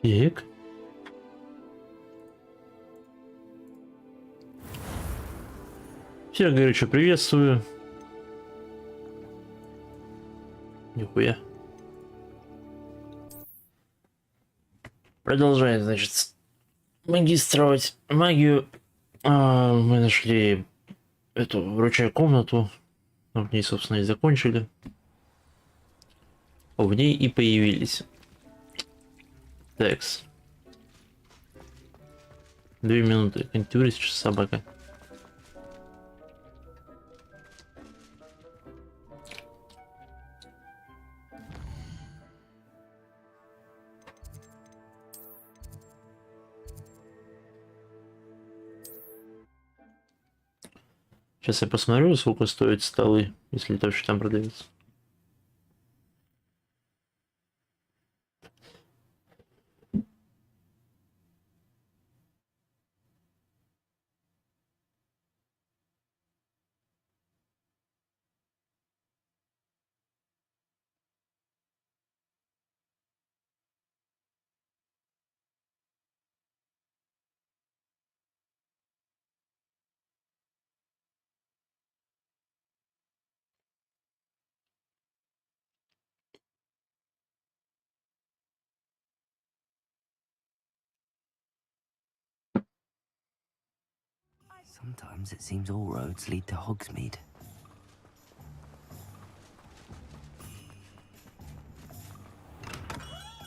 Так. Всех горячо приветствую. Нихуя. Продолжаем, значит, магистровать магию. Мы нашли эту вручную комнату. В ней, собственно, и закончили. В ней и появились. Такс. 2 минуты. Контюрис, сейчас собака. Сейчас я посмотрю, сколько стоят столы, если это вообще там продается. Sometimes it seems all roads lead to Hogsmeade.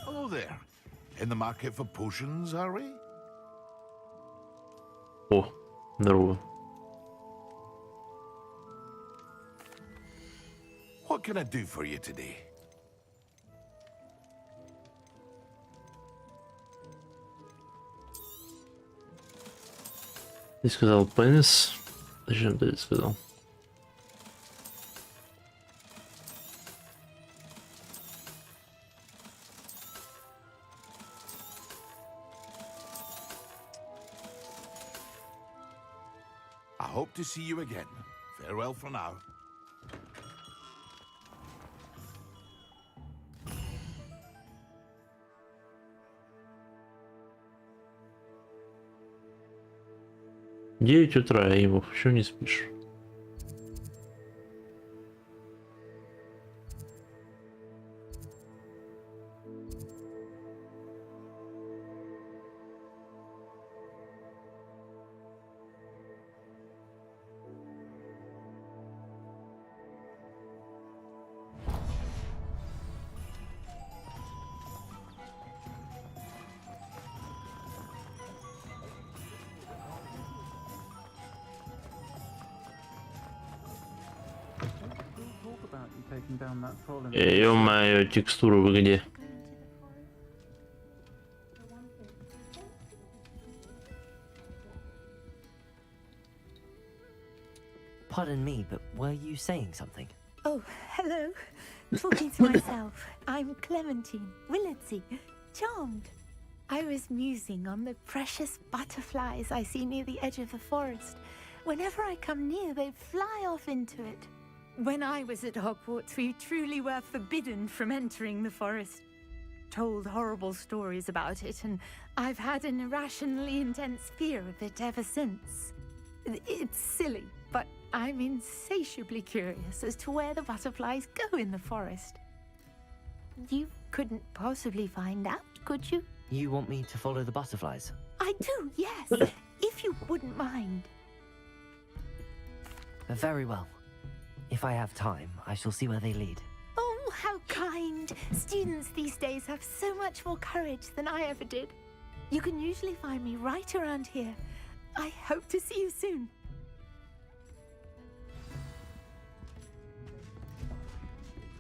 Hello there. In the market for potions, are we? О, здорово. What can I do for you today? Ты сказал пенис. Зачем ты это сказал? I hope to see you again. Farewell for now. — 9 утра, ему еще не спишь. Ё-моё, текстуру вы где? Pardon me, but were you saying something? Oh, hello. Talking to myself. I'm Clementine Willardsey. Charmed. I was musing on the precious butterflies I see near the edge of the forest. Whenever I come near, they fly off into it. When I was at Hogwarts, we truly were forbidden from entering the forest. Told horrible stories about it, and I've had an irrationally intense fear of it ever since. It's silly, but I'm insatiably curious as to where the butterflies go in the forest. You couldn't possibly find out, could you? You want me to follow the butterflies? I do, yes, if you wouldn't mind. Very well. If I have time, I shall see where they lead. Oh, how kind. Students these days have so much more courage than I ever did. You can usually find me right around here. I hope to see you soon.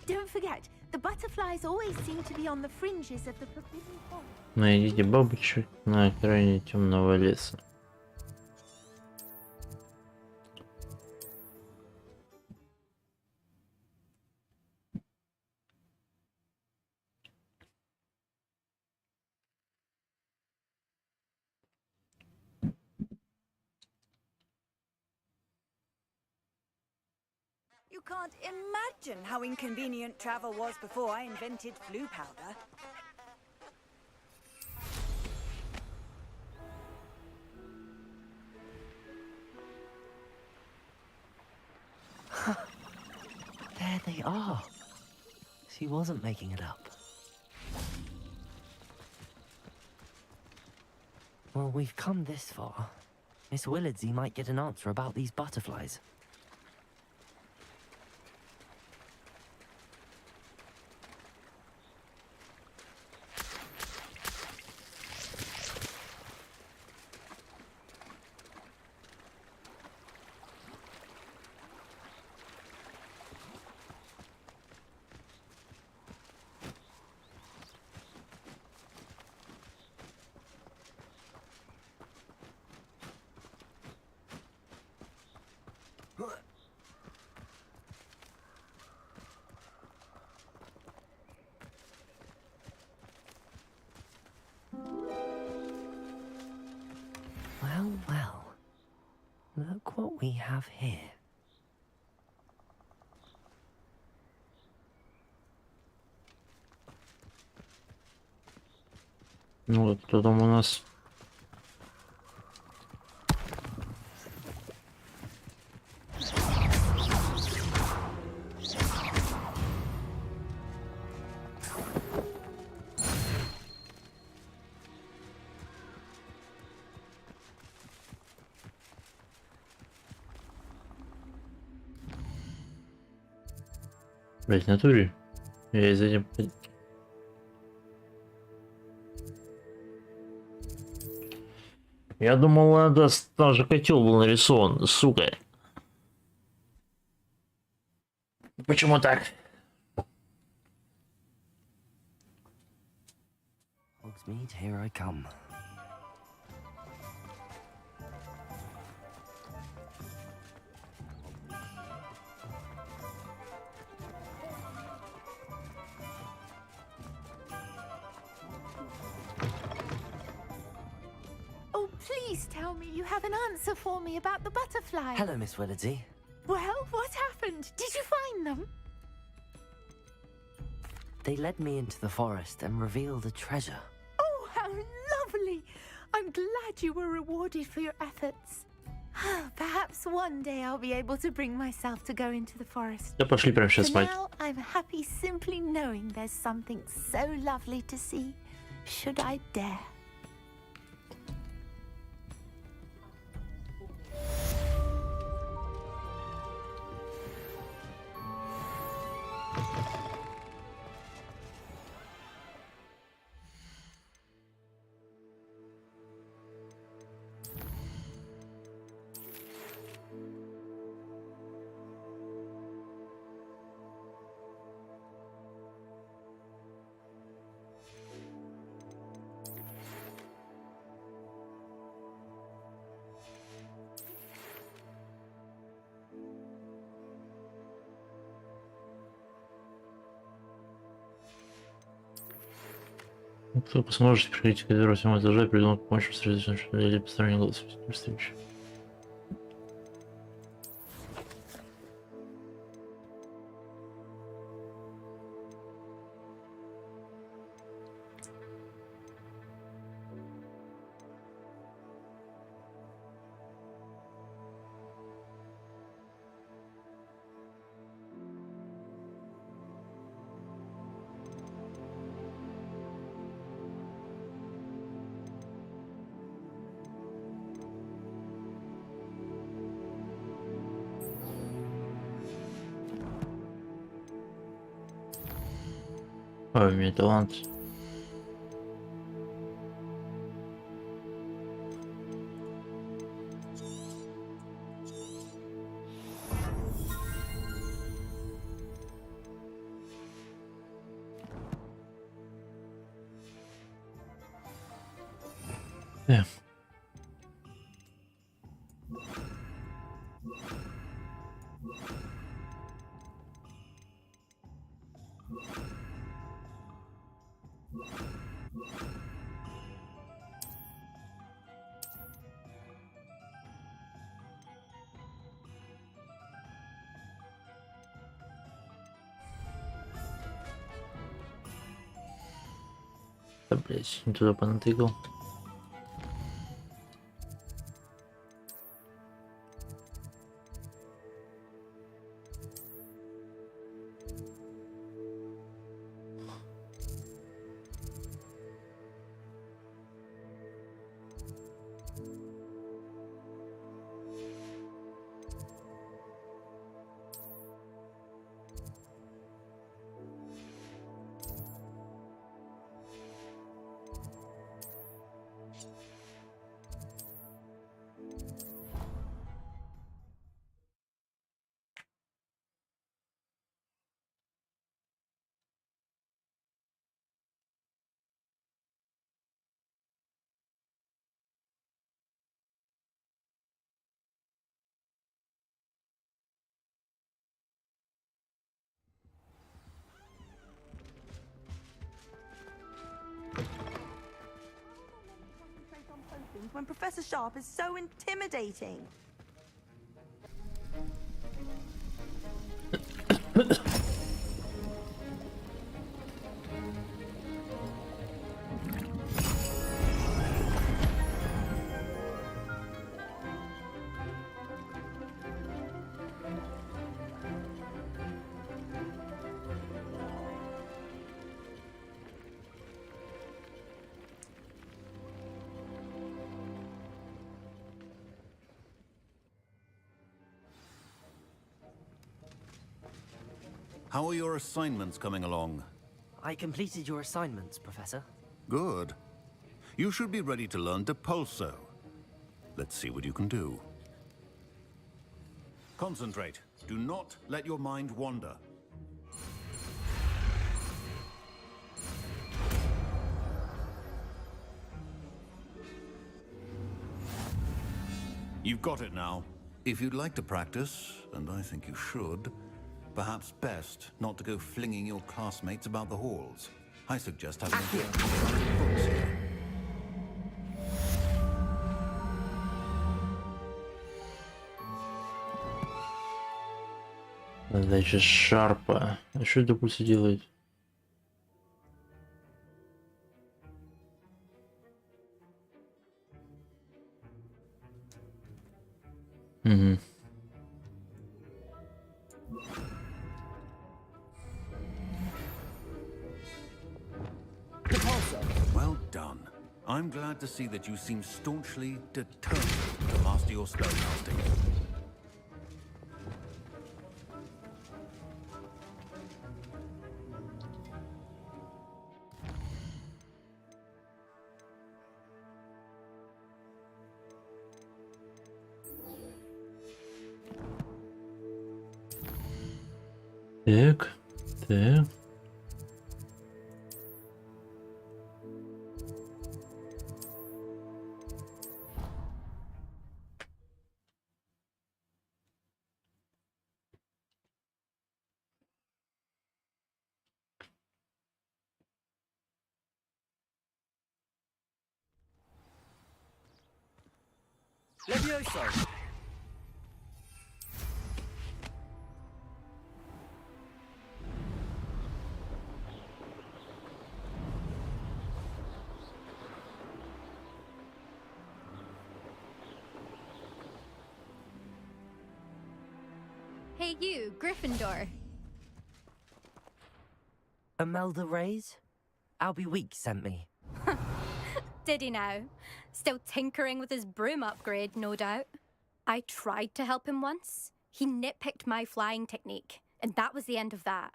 Don't forget, the butterflies always seem to be on the fringes of the forbidden forest. Найдите бабочек на окраине темного леса. You can't imagine how inconvenient travel was before I invented flu powder. he wasn't making it up. Well, we've come this far. Miss Willardsey might get an answer about these butterflies. Well, well. Look what we have here. Ну вот, кто там у нас? Блять, в натуре? Я из этим... Я думал, там же котел был нарисован, сука. Почему так? Hogsmeade, here I come. Oh, please tell me you have an answer for me about the butterfly. Hello, Miss Willardsey. Well, what happened? Did you find them? They led me into the forest and revealed a treasure. Oh, how lovely! I'm glad you were rewarded for your efforts. Perhaps one day I'll be able to bring myself to go into the forest. Да пошли прямо сейчас For спать. now, I'm happy simply knowing there's something so lovely to see, should I dare. Кто посможет приходить к первому всему этаже, придумал помощь в среде или посторонний голос встречи. Ой, у меня талант. Да, блять, не туда понатыкал. mind when Professor Sharp is so intimidating? How are your assignments coming along? I completed your assignments, Professor. Good. You should be ready to learn Depulso. Let's see what you can do. Concentrate. Do not let your mind wander. You've got it now. If you'd like to practice, and I think you should, perhaps best not to go flinging your classmates about the halls. I suggest having a books here. Значит, шарпа. А что это пульс делает? Угу. Well done. I'm glad to see that you seem staunchly determined to master your spellcasting. Так, так. Levioso! Hey you, Gryffindor. Imelda Reyes? Albie Week sent me. Did he now? Still tinkering with his broom upgrade, no doubt. I tried to help him once. He nitpicked my flying technique, and that was the end of that.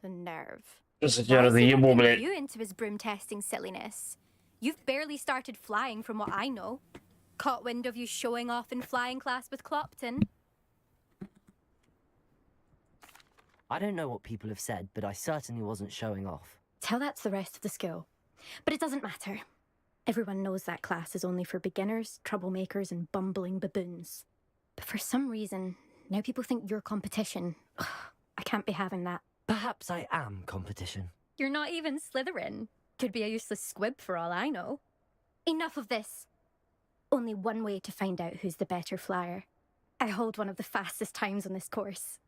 The nerve. Сейчас я Why тебя is he разъебу, whipping блядь. you into his broom testing silliness? You've barely started flying from what I know. Caught wind of you showing off in flying class with Clopton. I don't know what people have said, but I certainly wasn't showing off. Tell that to the rest of the school. But it doesn't matter. Everyone knows that class is only for beginners, troublemakers, and bumbling baboons. But for some reason, now people think you're competition. Ugh, I can't be having that. Perhaps I am competition. You're not even Slytherin. Could be a useless squib for all I know. Enough of this. Only one way to find out who's the better flyer. I hold one of the fastest times on this course.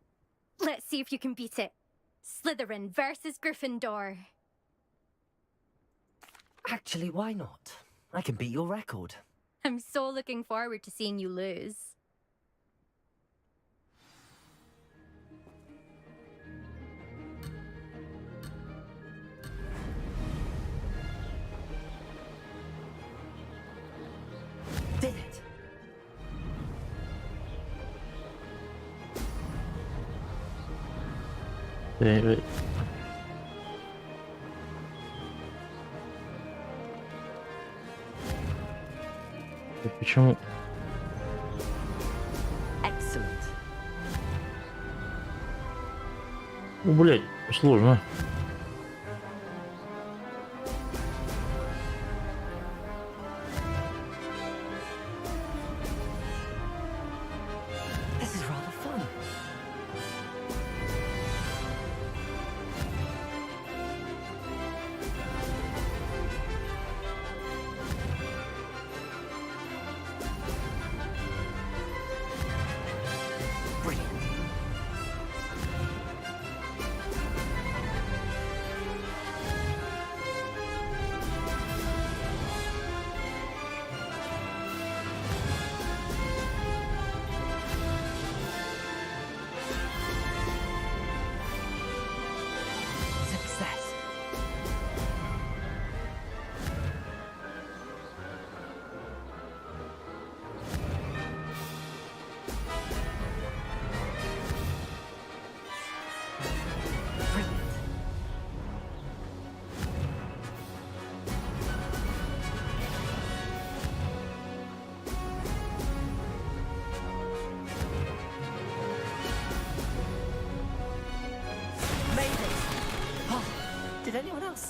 Let's see if you can beat it. Slytherin versus Gryffindor. Actually, why not? I can beat your record. I'm so looking forward to seeing you lose. Did it? Так, почему? Excellent. Ну, блядь, сложно. This is rather fun.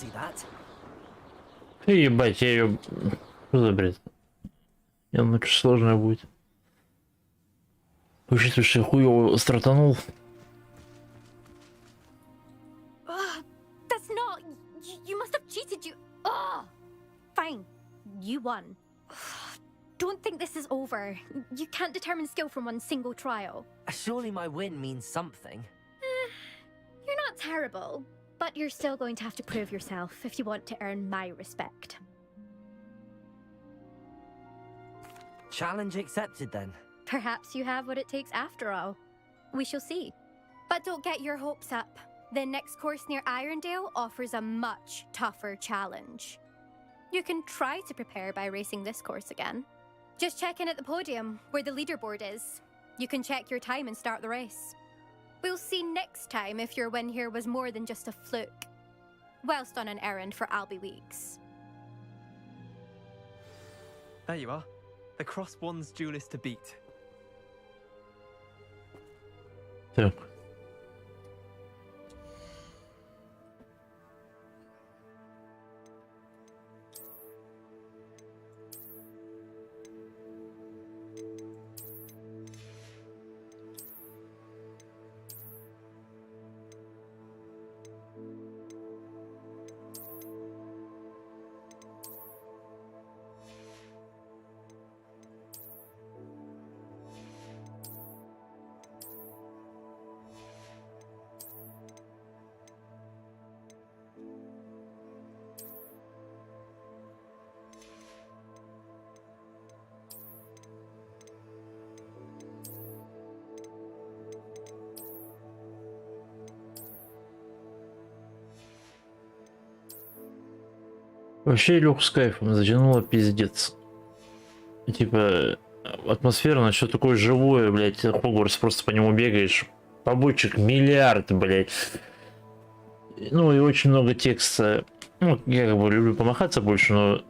see that. Ебать, я ее... Что за бред? Я думаю, что сложное будет. Учитывая, что я хуёво стартанул. That's not. You must have cheated. Fine. You won. Don't think this is over. You can't determine skill from one single trial. Surely my win means something. You're not terrible, but you're still going to have to prove yourself if you want to earn my respect. Challenge accepted then. Perhaps you have what it takes after all. We shall see. But don't get your hopes up. The next course near Irondale offers a much tougher challenge. You can try to prepare by racing this course again. Just check in at the podium, where the leaderboard is. You can check your time and start the race. We'll see next time if your win here was more than just a fluke. Whilst on an errand for Albie Weeks. There you are. The Cross Wands duelist to beat. Так. Вообще лег с кайфом, затянуло пиздец. Типа, атмосфера, все такое живое, блядь, Хогвартс, просто по нему бегаешь. Побочек миллиард, блядь. Ну и очень много текста. Ну, я как бы люблю помахаться больше, но...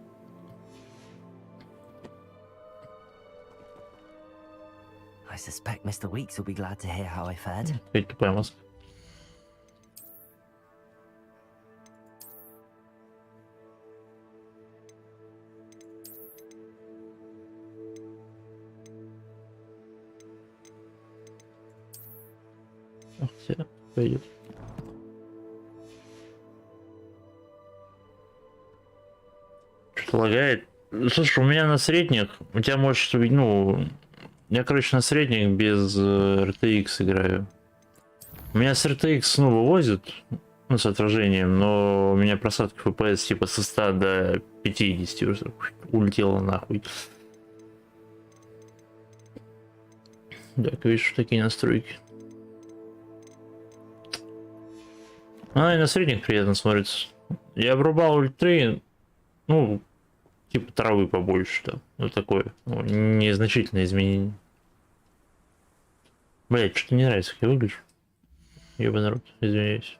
I suspect Mr. Weeks will be glad to hear how I fared. Какая тупая маска. Хотя, пойдет. Что-то лагает. Слушай, у меня на средних, у тебя может, ну, я, короче, на средних без RTX играю. У меня с RTX, ну, вывозит, ну, с отражением, но у меня просадка FPS типа со 100 до 50 уже улетела нахуй. Так, видишь, такие настройки. А, и на средних приятно смотрится. Я обрубал ультры, ну, типа травы побольше, там, вот такое, ну, незначительное изменение. Блять, что-то не нравится, как я выгляжу. Ёбаный народ, извиняюсь.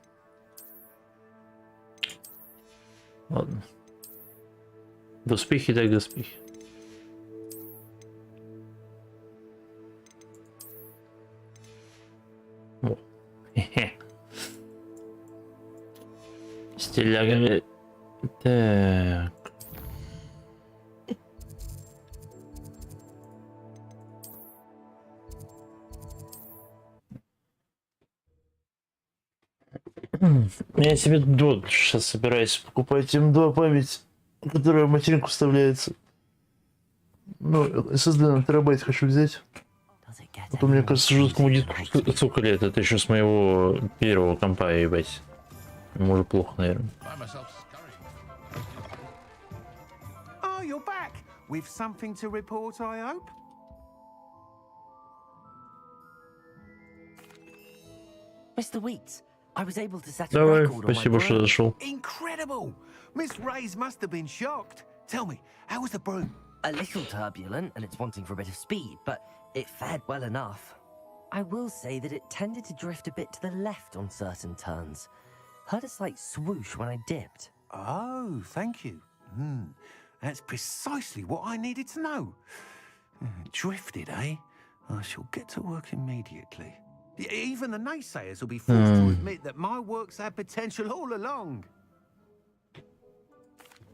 Ладно. Доспехи так доспехи. О, хе-хе. Стиляга. Так. Я себе дот сейчас собираюсь покупать М2 память, которая в материнку вставляется. Ну, SSD на терабайт хочу взять. Потом, мне кажется, жесткому диску сколько лет? Это еще с моего первого компа, ебать. Может, плохо, наверное. Oh, you're back. With something to report, I hope? Mr. Weeks, I was able to set a Давай, record on my спасибо, что broom. зашел. Incredible! Miss Ray's must have been shocked. Tell me, how was the broom? A little turbulent, and it's wanting for a bit of speed, but it fared well enough. I will say that it tended to drift a bit to the left on certain turns. Heard a slight swoosh when I dipped. Oh, thank you. That's precisely what I needed to know. Drifted, eh? I shall get to work immediately. Even the naysayers will be forced to admit that my work's had potential all along.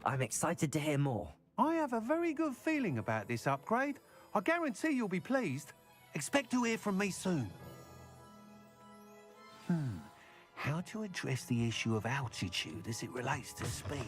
I'm excited to hear more. I have a very good feeling about this upgrade. I guarantee you'll be pleased. Expect to hear from me soon. How to address the issue of altitude as it relates to speed?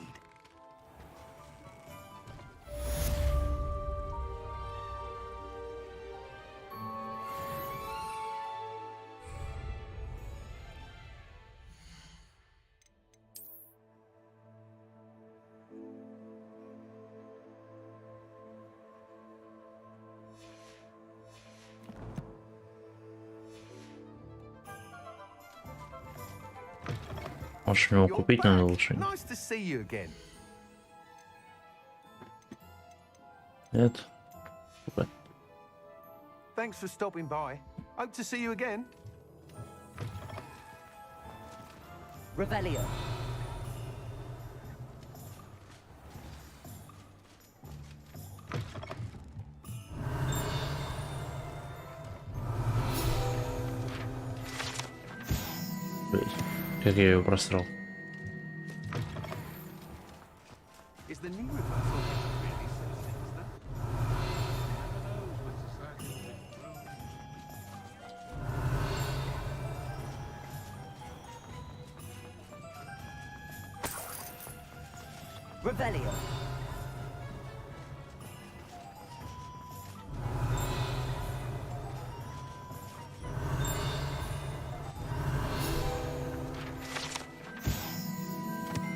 Может, его купить надо лучше? Nice to see you again. Нет. Thanks for stopping by. Hope to see you again. Revelio. Блять, как я его просрал. Is the knee reversal really so sinister? Revelio.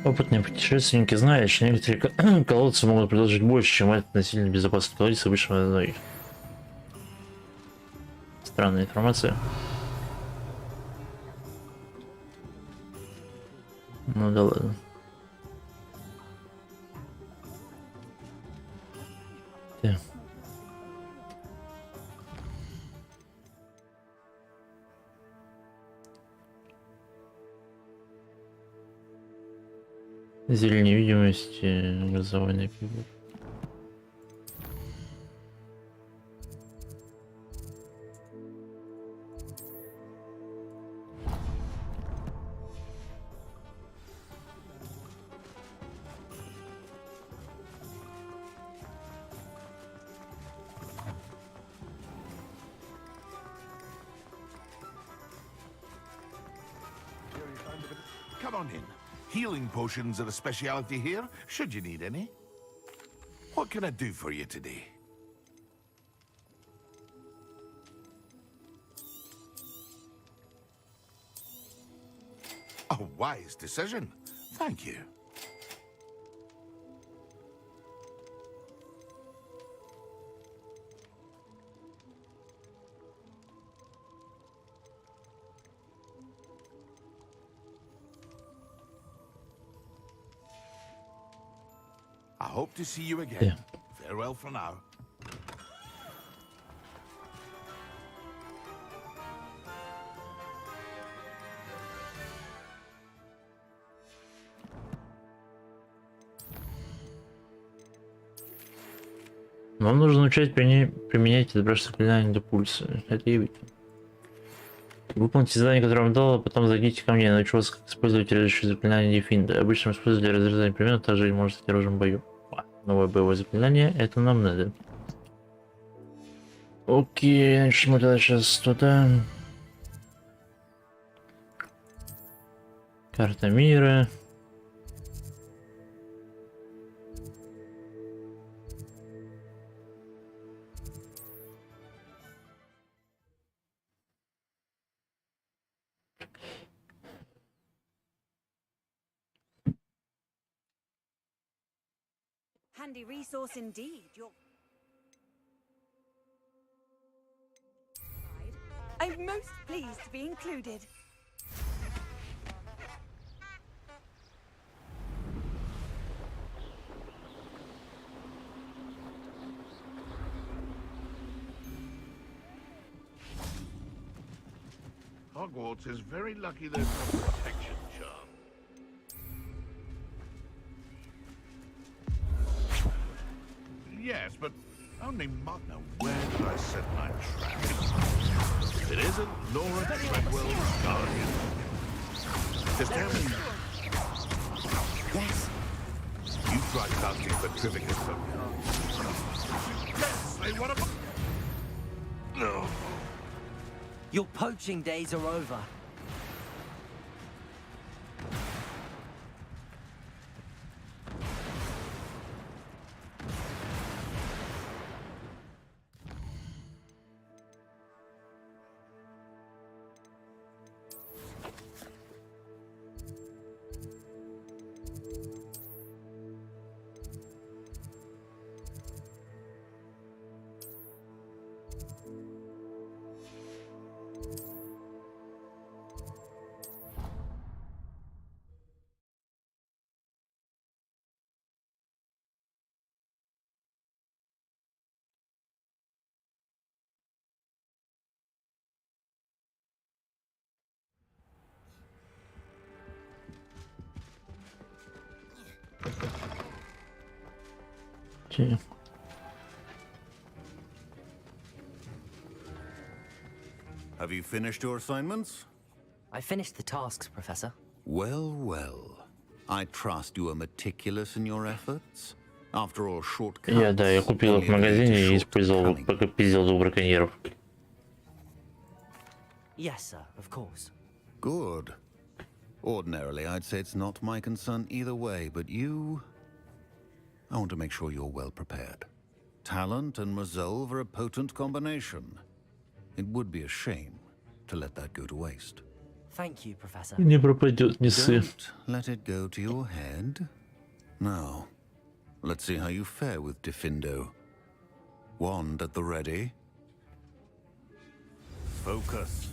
Опытные путешественники знают, что некоторые колодцы могут предложить больше, чем относительно безопасный колодец с обычной водой. Странная информация. Ну да ладно. Да. Зелень невидимости, газовой напиток. Come on in. Healing potions are a speciality here, should you need any. What can I do for you today? A wise decision. Thank you. I hope to see you again. Yeah. Farewell for now. Вам нужно научать применять и отбрасывать заклинания до пульса. Это и выполните задание, которое вам дало, потом зайдите ко мне, я научу вас, как использовать режущие заклинания Дефинда. Обычно использовать для разрезания примерно, также может стать оружием в бою. Новое боевое заклинание, это нам надо. Окей, значит, мы тогда сейчас туда. Карта мира. Handy resource indeed. I'm most pleased to be included. Hogwarts is very lucky there's no protection charm. Yes, but only Mug. Now, where did I set my trap? It isn't Nora Treadwell's guardian. Just tell me. Yes. You tried asking for trivia from Yes, they want to. No. Your poaching days are over. Окей. Have you finished your assignments? I finished the tasks, Professor. Well, well. I trust you are meticulous in your efforts. After all, shortcuts. Я купил их в магазине и использовал, пока пиздил двух браконьеров. Yes, sir, of course. Good. Ordinarily, I'd say it's not my concern either way, but you... I want to make sure you're well prepared. Talent and resolve are a potent combination. It would be a shame to let that go to waste. Thank you, Professor. Не пропадет, не ссы. Don't let it go to your head. Now, let's see how you fare with Diffindo. Wand at the ready. Focus.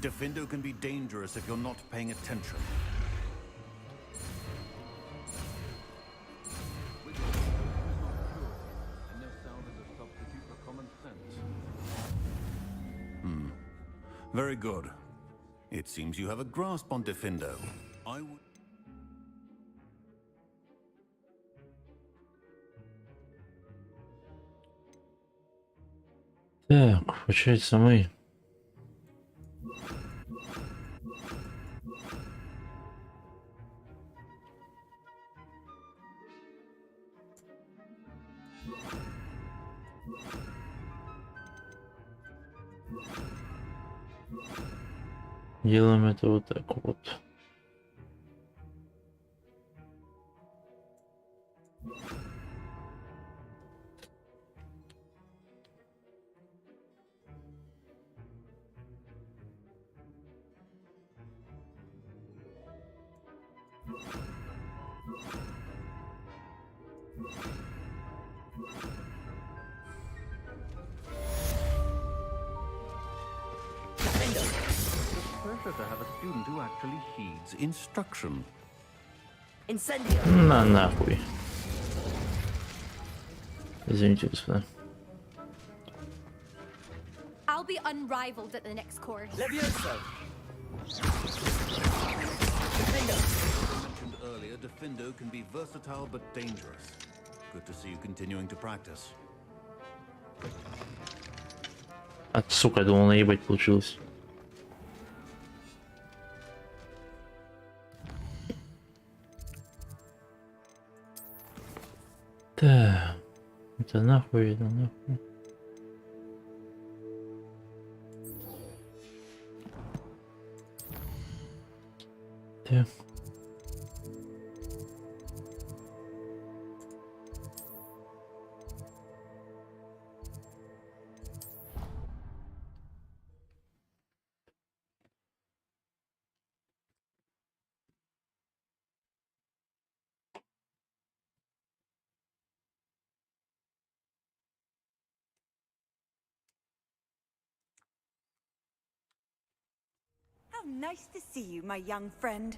Diffindo can be dangerous if you're not paying attention. Very good. It seems you have a grasp on Diffindo. I would... Так, получается мы. Делаем это вот так вот. Pressure to have a student who actually heeds instruction. Incendio. На нахуй. Извините, господа. I'll be unrivaled at the next course. Levioso. Mentioned earlier, Diffindo can be versatile but dangerous. Good to see you continuing to practice. А, сука, я думал, наебать получилось. Так, это нахуй, это нахуй. Так. How nice to see you, my young friend.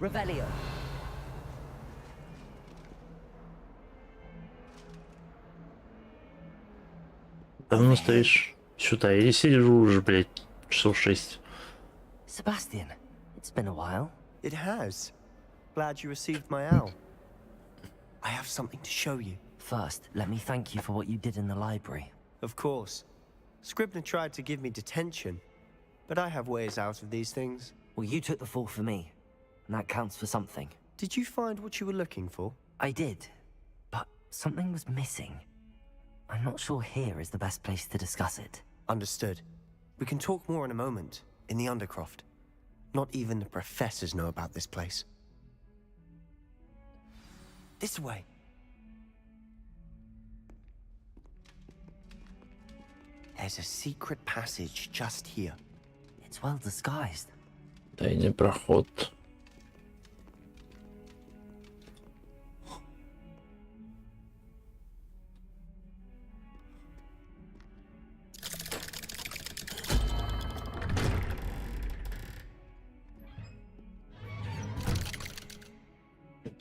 Revelio. Давно стоишь? Сюда. Я сижу уже, блядь, часов 6. Sebastian, it's been a while. It has. Glad you received my owl. I have something to show you. First, let me thank you for what you did in the library. Of course. Scribner tried to give me detention, but I have ways out of these things. Well, you took the fall for me, and that counts for something. Did you find what you were looking for? I did, but something was missing. I'm not sure here is the best place to discuss it. Understood. We can talk more in a moment, in the Undercroft. Not even the professors know about this place. This way. There's a secret passage just here. It's well disguised. Тайный проход.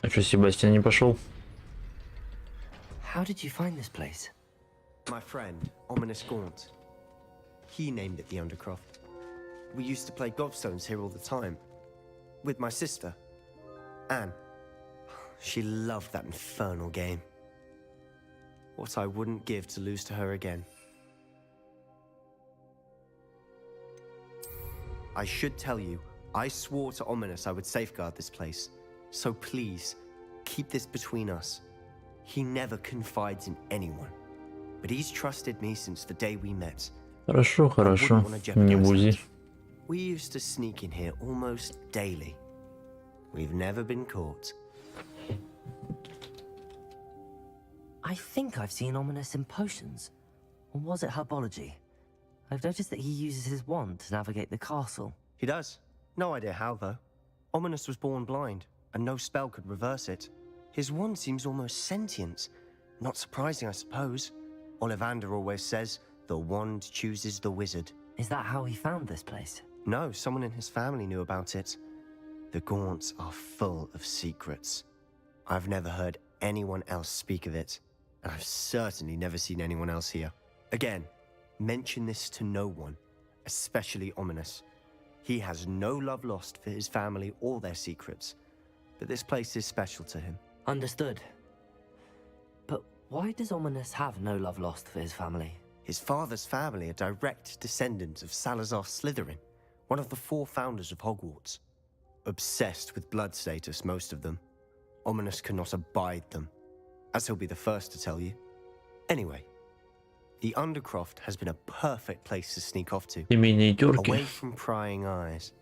А что, Себастьян не пошел? How did you find this place? My friend, Ominous Gaunt. He named it the Undercroft. We used to play gobstones here all the time. With my sister, Anne. She loved that infernal game. What I wouldn't give to lose to her again. I should tell you, I swore to Ominous I would safeguard this place. So please, keep this between us. He never confides in anyone. But he's trusted me since the day we met. Хорошо, хорошо. Не бузи. We used to sneak in here almost daily. We've never been caught. I think I've seen Ominous in potions. Or was it herbology? I've noticed that he uses his wand to navigate the castle. He does. No idea how, though. Ominous was born blind, and no spell could reverse it. His wand seems almost sentient. Not surprising, I suppose. Ollivander always says, the wand chooses the wizard. Is that how he found this place? No, someone in his family knew about it. The Gaunts are full of secrets. I've never heard anyone else speak of it, and I've certainly never seen anyone else here. Again, mention this to no one, especially Ominous. He has no love lost for his family or their secrets, but this place is special to him. Understood. But why does Ominous have no love lost for his family? His father's family are direct descendants of Salazar Slytherin, one of the 4 founders of Hogwarts. Obsessed with blood status, most of them. Ominous cannot abide them, as he'll be the first to tell you. Anyway, the Undercroft has been a perfect place to sneak off to. Away from prying eyes,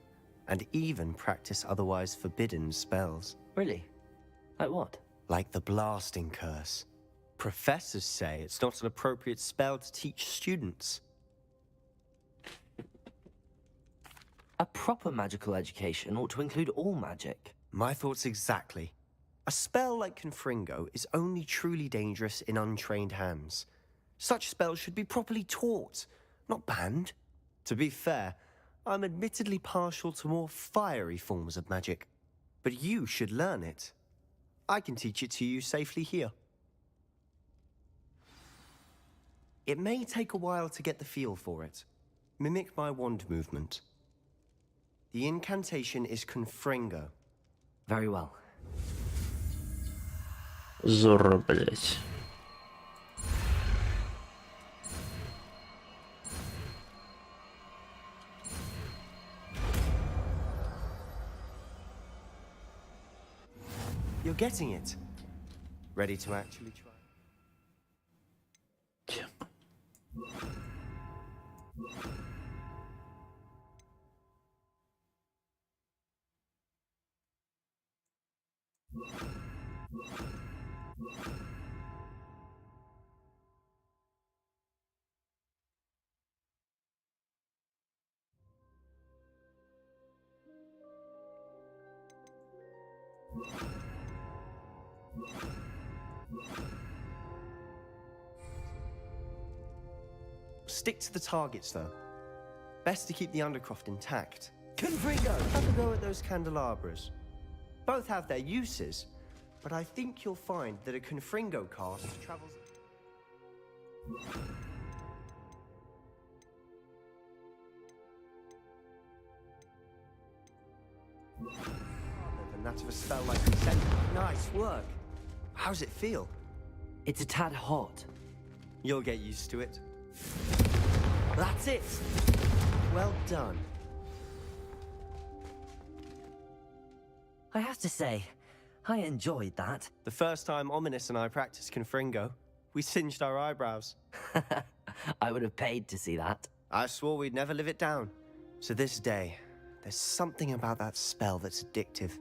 and even practice otherwise forbidden spells. Really? Like what? Like the blasting curse. Professors say it's not an appropriate spell to teach students. A proper magical education ought to include all magic. My thoughts exactly. A spell like Confringo is only truly dangerous in untrained hands. Such spells should be properly taught, not banned. To be fair, I'm admittedly partial to more fiery forms of magic. But you should learn it. I can teach it to you safely here. It may take a while to get the feel for it. Mimic my wand movement. The incantation is Confringo. Very well. Зорро, блять. You're getting it. Ready to actually try? Stick to the targets, though. Best to keep the Undercroft intact. Confringo! Have a go at those candelabras. Both have their uses, but I think you'll find that a Confringo cast travels... Than that of a spell like Descent. Nice work. How's it feel? It's a tad hot. You'll get used to it. That's it. Well done. I have to say, I enjoyed that. The first time Ominous and I practiced Confringo, we singed our eyebrows. I would have paid to see that. I swore we'd never live it down. To this day, there's something about that spell that's addictive.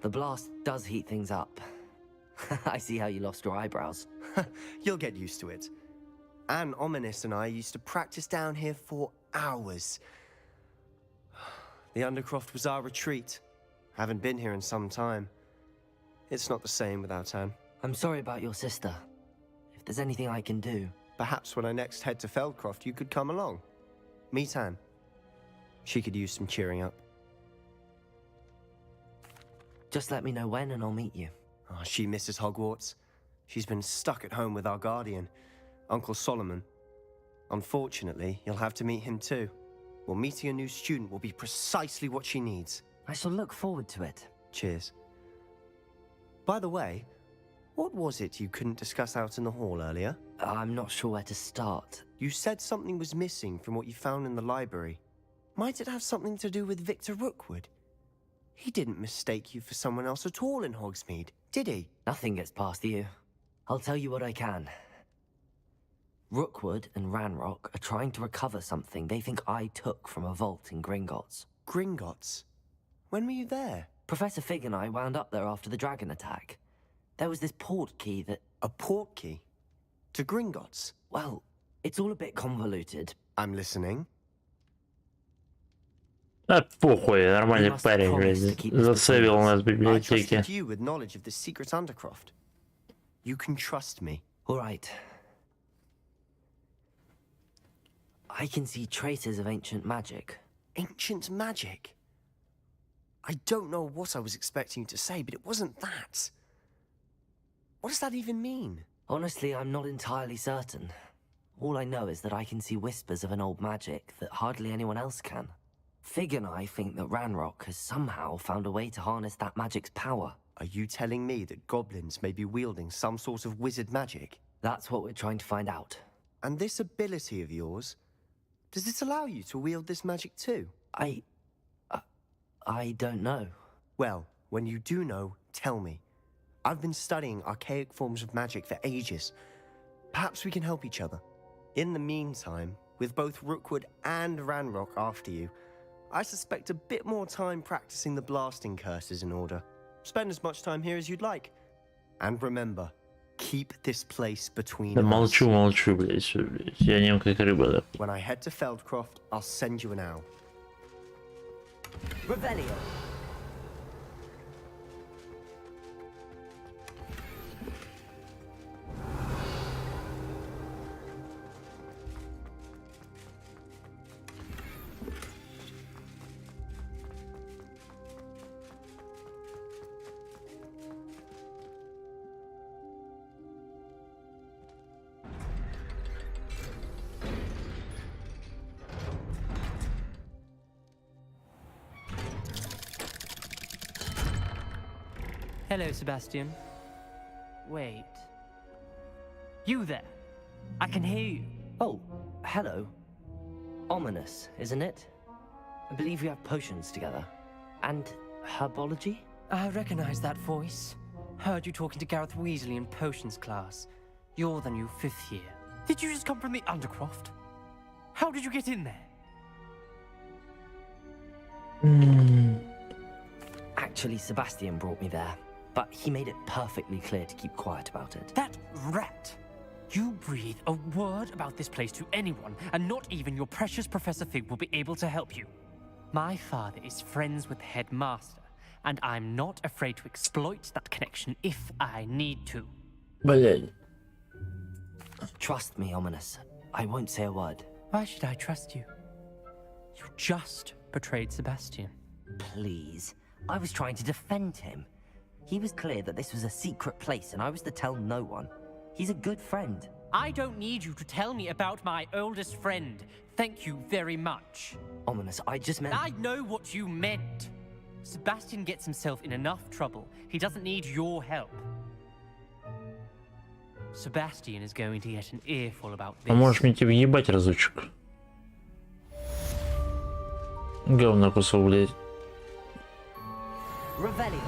The blast does heat things up. I see how you lost your eyebrows. You'll get used to it. Anne, Ominous and I used to practice down here for hours. The Undercroft was our retreat. Haven't been here in some time. It's not the same without Anne. I'm sorry about your sister. If there's anything I can do... Perhaps when I next head to Feldcroft, you could come along. Meet Anne. She could use some cheering up. Just let me know when and I'll meet you. Oh, she misses Hogwarts. She's been stuck at home with our guardian, Uncle Solomon. Unfortunately, you'll have to meet him too. Well, meeting a new student will be precisely what she needs. I shall look forward to it. Cheers. By the way, what was it you couldn't discuss out in the hall earlier? I'm not sure where to start. You said something was missing from what you found in the library. Might it have something to do with Victor Rookwood? He didn't mistake you for someone else at all in Hogsmeade, did he? Nothing gets past you. I'll tell you what I can. Rookwood and Ranrock are trying to recover something they think I took from a vault in Gringotts. Gringotts? When were you there? Professor Fig and I wound up there after the dragon attack. There was this port key that... A port key? To Gringotts? Well, it's all a bit convoluted. I'm listening. Да похуй, нормальный парень, блядь. Засейвил у нас в библиотеке. I trusted you with knowledge of the secret Undercroft. You can trust me. All right. I can see traces of ancient magic. Ancient magic? I don't know what I was expecting you to say, but it wasn't that. What does that even mean? Honestly, I'm not entirely certain. All I know is that I can see whispers of an old magic that hardly anyone else can. Fig and I think that Ranrock has somehow found a way to harness that magic's power. Are you telling me that goblins may be wielding some sort of wizard magic? That's what we're trying to find out. And this ability of yours, does it allow you to wield this magic too? I don't know. Well, when you do know, tell me. I've been studying archaic forms of magic for ages. Perhaps we can help each other. In the meantime, with both Rookwood and Ranrock after you, I suspect a bit more time practicing the blasting curse is in order. Spend as much time here as you'd like. And remember, keep this place between Да us. молчу, блядь, всё, блядь. Я нем как рыба, да. When I head to Feldcroft, I'll send you an owl. Revelio. Hello, Sebastian. Wait. You there? I can hear you. Oh, hello. Ominous, isn't it? I believe we have potions together. And herbology? I recognize that voice. Heard you talking to Gareth Weasley in potions class. You're the new 5th year. Did you just come from the Undercroft? How did you get in there? Actually, Sebastian brought me there. But he made it perfectly clear to keep quiet about it. That rat! You breathe a word about this place to anyone, and not even your precious Professor Fig will be able to help you. My father is friends with the headmaster, and I'm not afraid to exploit that connection if I need to. Блядь. Trust me, Ominous. I won't say a word. Why should I trust you? You just betrayed Sebastian. Please. I was trying to defend him. He was clear that this was a secret place and I was to tell no one. He's a good friend. I don't need you to tell me about my oldest friend. Thank you very much. Ominous, I just meant... I know what you meant. Sebastian gets himself in enough trouble. He doesn't need your help. Sebastian is going to get an earful about this. А можешь мне тебе ебать разочек? Говно кусок, блядь. Revelio.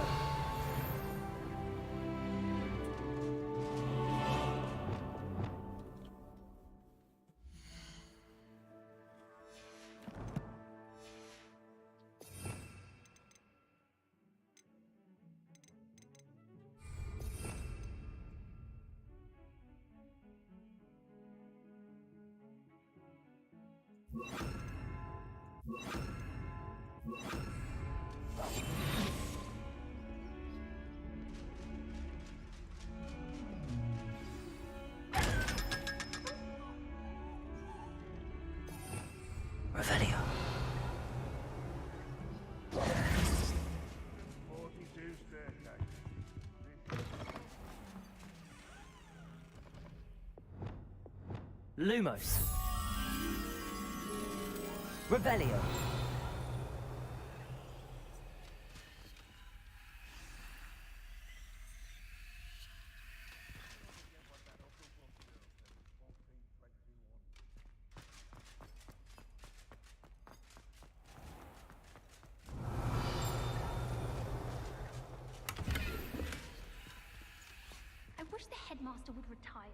Revelio. Lumos. Revelio. I wish the headmaster would retire.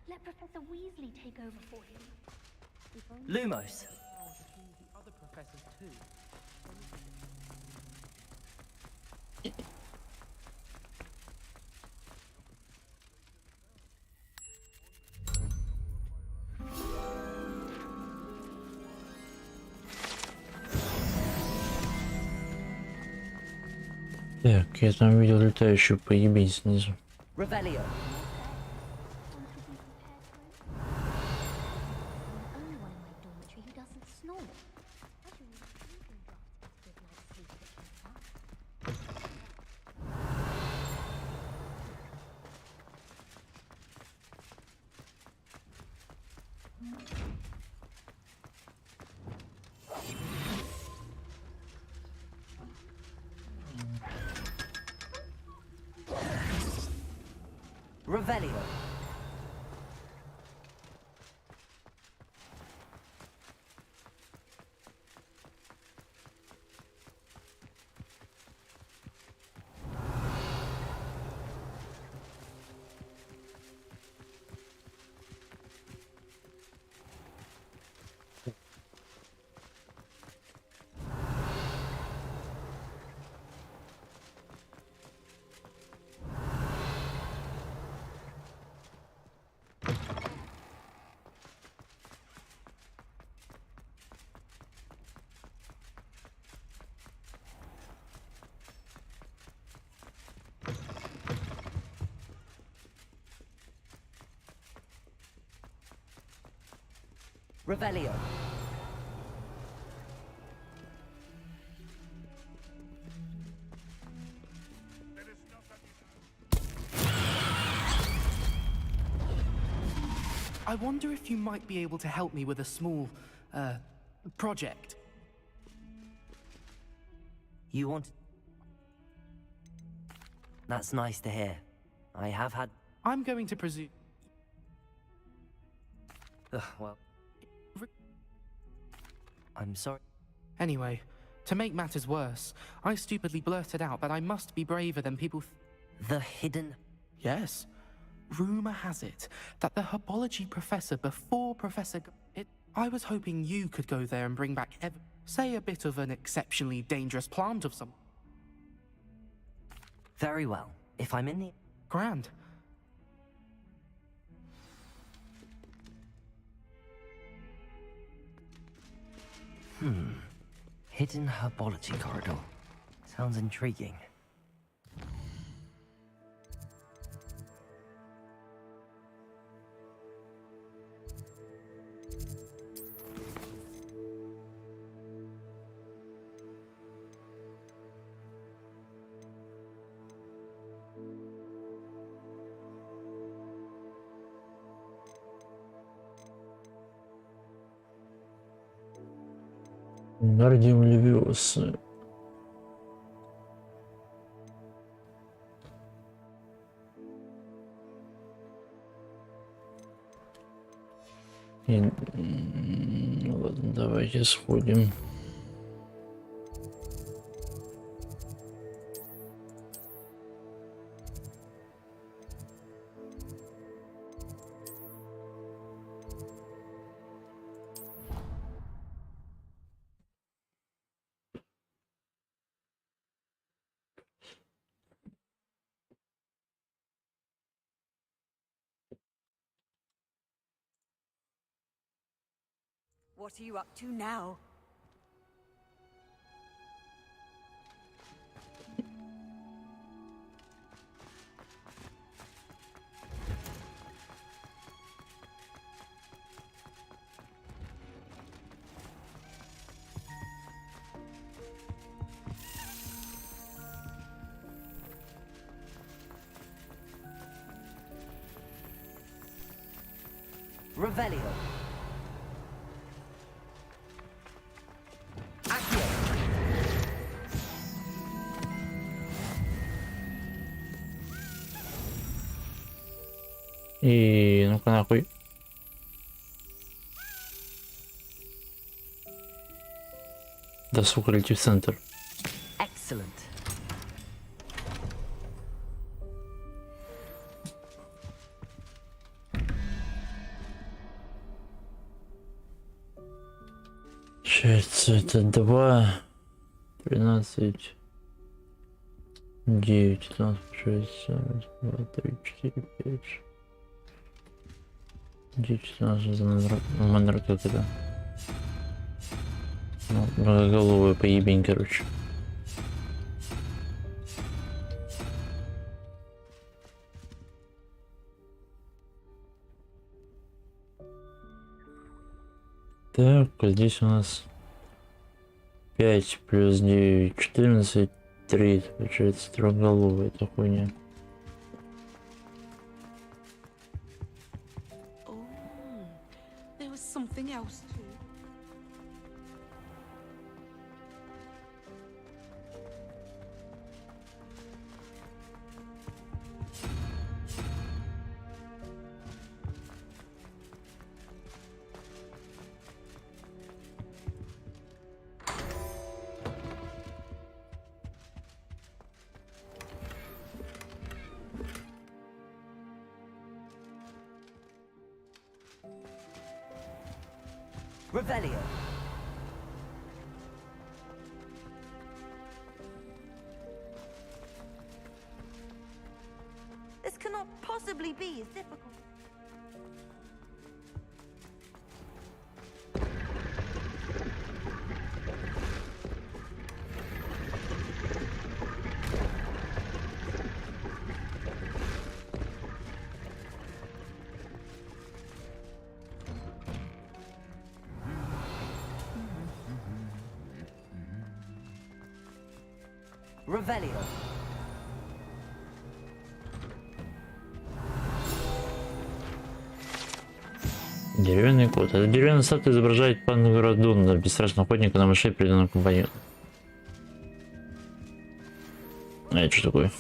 Let Professor Weasley take over for him. Lumos. Other professors too. Так, я там видел летающую поебись снизу. Revelio. Only one in my dormitory who doesn't snore. I do need sleeping drafts to give night sleep at like that. Revelio. Revelio. I wonder if you might be able to help me with a small, project. You want... That's nice to hear. I have had... I'm going to presume... well... I'm sorry. Anyway, to make matters worse, I stupidly blurted out that I must be braver than people The hidden... Yes. Rumor has it that the herbology professor before I was hoping you could go there and bring back say a bit of an exceptionally dangerous plant of some... Very well. If I'm in the... Grand. Hidden herbology corridor. Sounds intriguing. Гардиум Левиоса. Ну ладно, давайте сходим. What are you up to now? Revelio. И ну-ка нахуй. Да сука, лети в центр. Excellent. Часть это 2, 13, 9, 15, 6, 7, 2, 3, 4, 5, 9, 14, манер как это? Ну, многоголовый поебень, короче. Так, а здесь у нас 5 плюс 9, 14, 3, получается трехголовая эта хуйня. Oh, there was something else too. Revelio. This cannot possibly be as difficult. Revelio. Деревянный кот. Эта деревянная статуя изображает панну Городунда, бесстрашного охотника на мышей, преданного компаньону. А это что такое?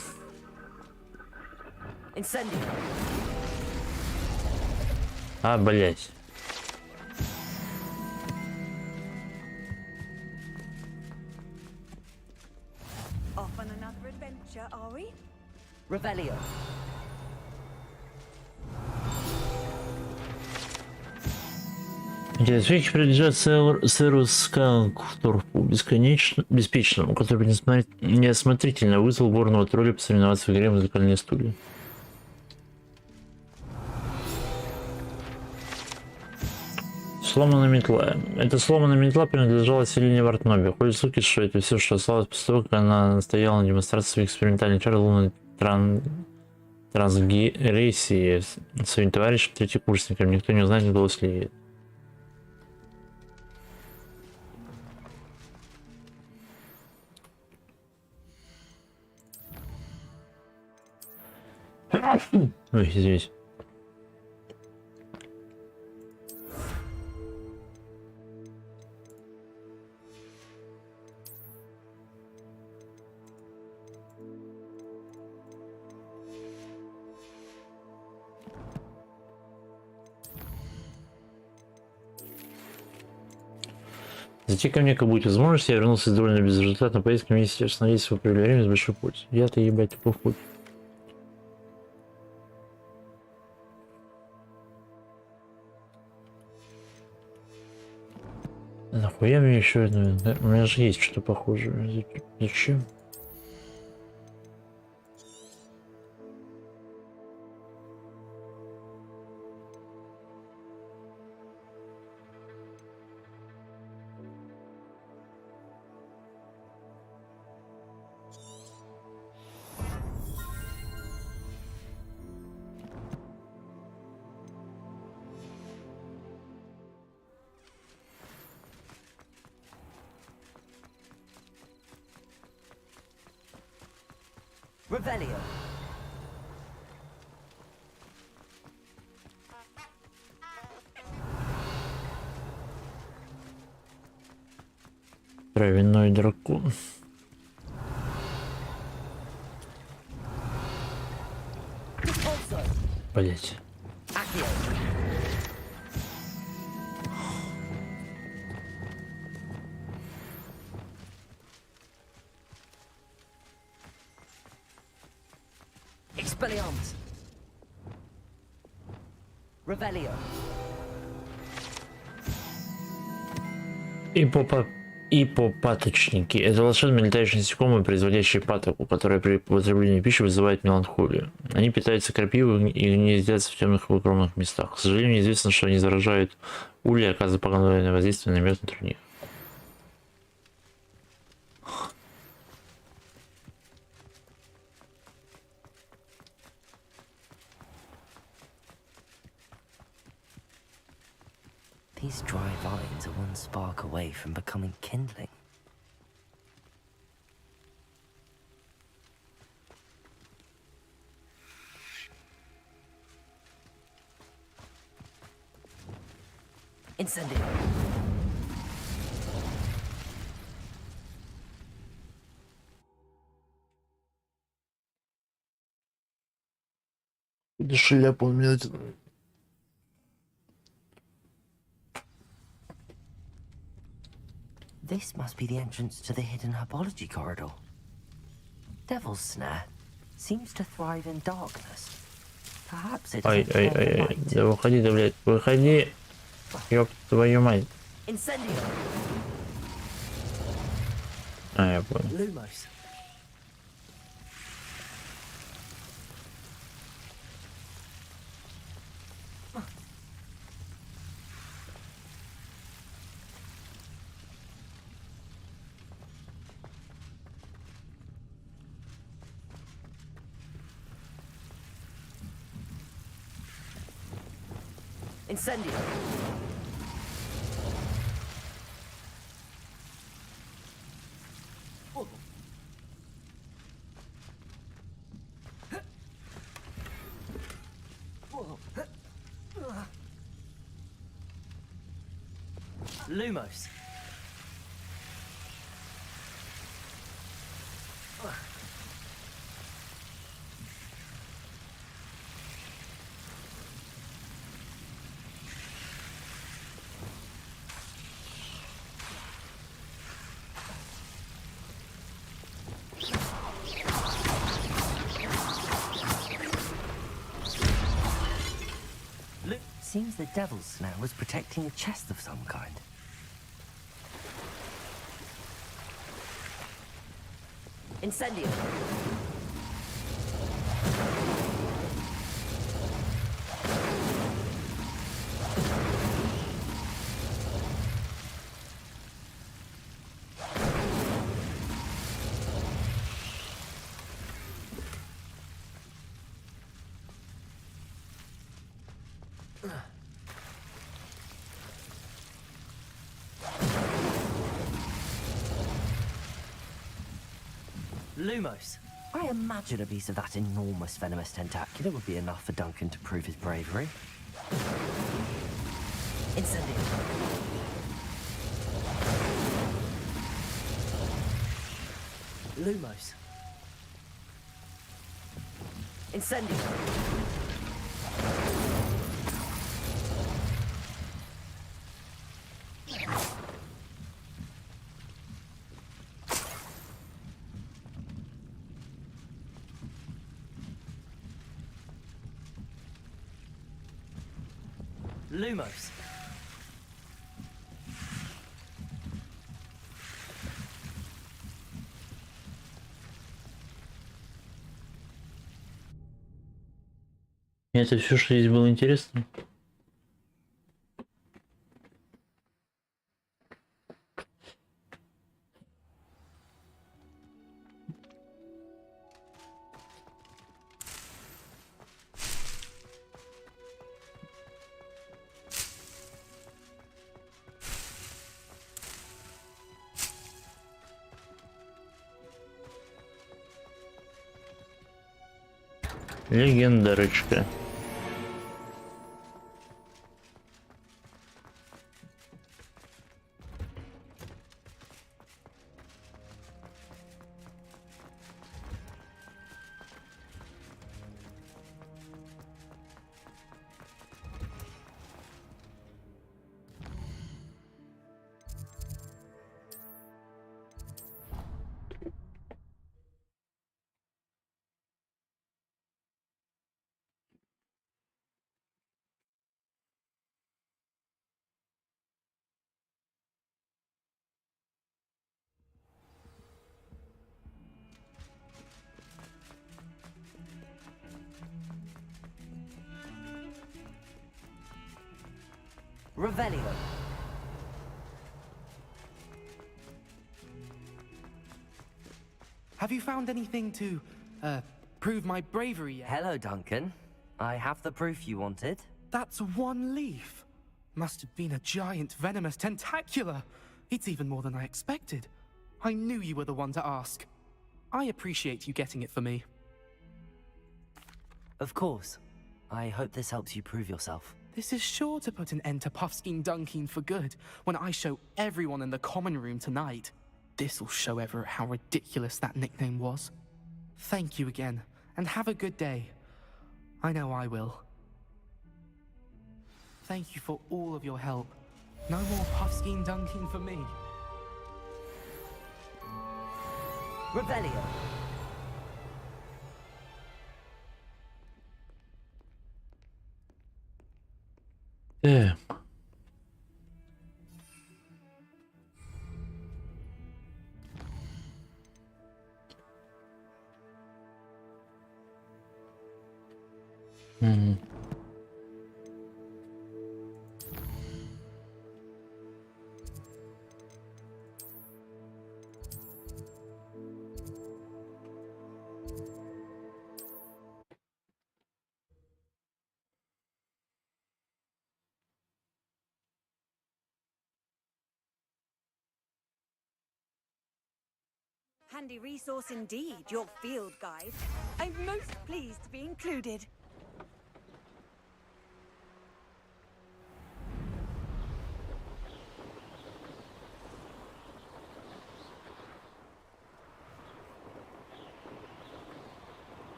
Incendio. А, блять. Off on another adventure, are we? Revelio. Эти успехи принадлежат сэру Сканкторпу, беспечному, который неосмотрительно вызвал горного тролля посоревноваться в игре «Музыкальные стулья». Сломанная метла. Эта сломанная метла принадлежала Селине Вартнобе. Ходят слухи, что это все, что осталось после того, как она настояла на демонстрации своих экспериментальных чар лунной трансгрессии своим товарищам третьекурсникам. Никто не узнает, удалось ли ей. Ой, извините. Зайти ко мне, как будет возможность, я вернулся из довольно безрезультатной поездки вместе, остановились в время с большой пользой. Я-то ебать тупо в путь. Нахуя мне еще одно? У меня же есть что-то похожее. Зачем? Revelio. Травяной дракон. Блять. Expelliarmus. Revelio. Ипопаточники. Это волшебные летающие насекомые, производящие патоку, которые при употреблении пищи вызывают меланхолию. Они питаются крапивой и гнездятся в темных и укромных местах. К сожалению, неизвестно, что они заражают ульи, оказывая поганое воздействие на мед внутри них. These dry vines are one spark away from becoming kindling. Incendio. Шляпу у меня. This must be the entrance to the hidden herbology corridor. Devil's Snare seems to thrive in darkness. Perhaps it Ай, да выходи, да, блядь, выходи. Ёб твою мать. Incendio. А, я понял. Lumos. Incendio. Lumos. Seems the Devil's Snare was protecting a chest of some kind. Incendio. Lumos. I imagine a piece of that enormous venomous tentacular would be enough for Duncan to prove his bravery. Incendio. Lumos. Incendio. Lumos. Это все, что здесь было интересно. Легендарочка. Revelio. Have you found anything to, prove my bravery yet? Hello, Duncan. I have the proof you wanted. That's one leaf. Must have been a giant venomous tentacula. It's even more than I expected. I knew you were the one to ask. I appreciate you getting it for me. Of course. I hope this helps you prove yourself. This is sure to put an end to Puffskein Dunkeen for good when I show everyone in the common room tonight. This'll show Everett how ridiculous that nickname was. Thank you again, and have a good day. I know I will. Thank you for all of your help. No more Puffskein Dunkeen for me. Revelio. Yeah. Handy resource indeed, your field guide. I'm most pleased to be included.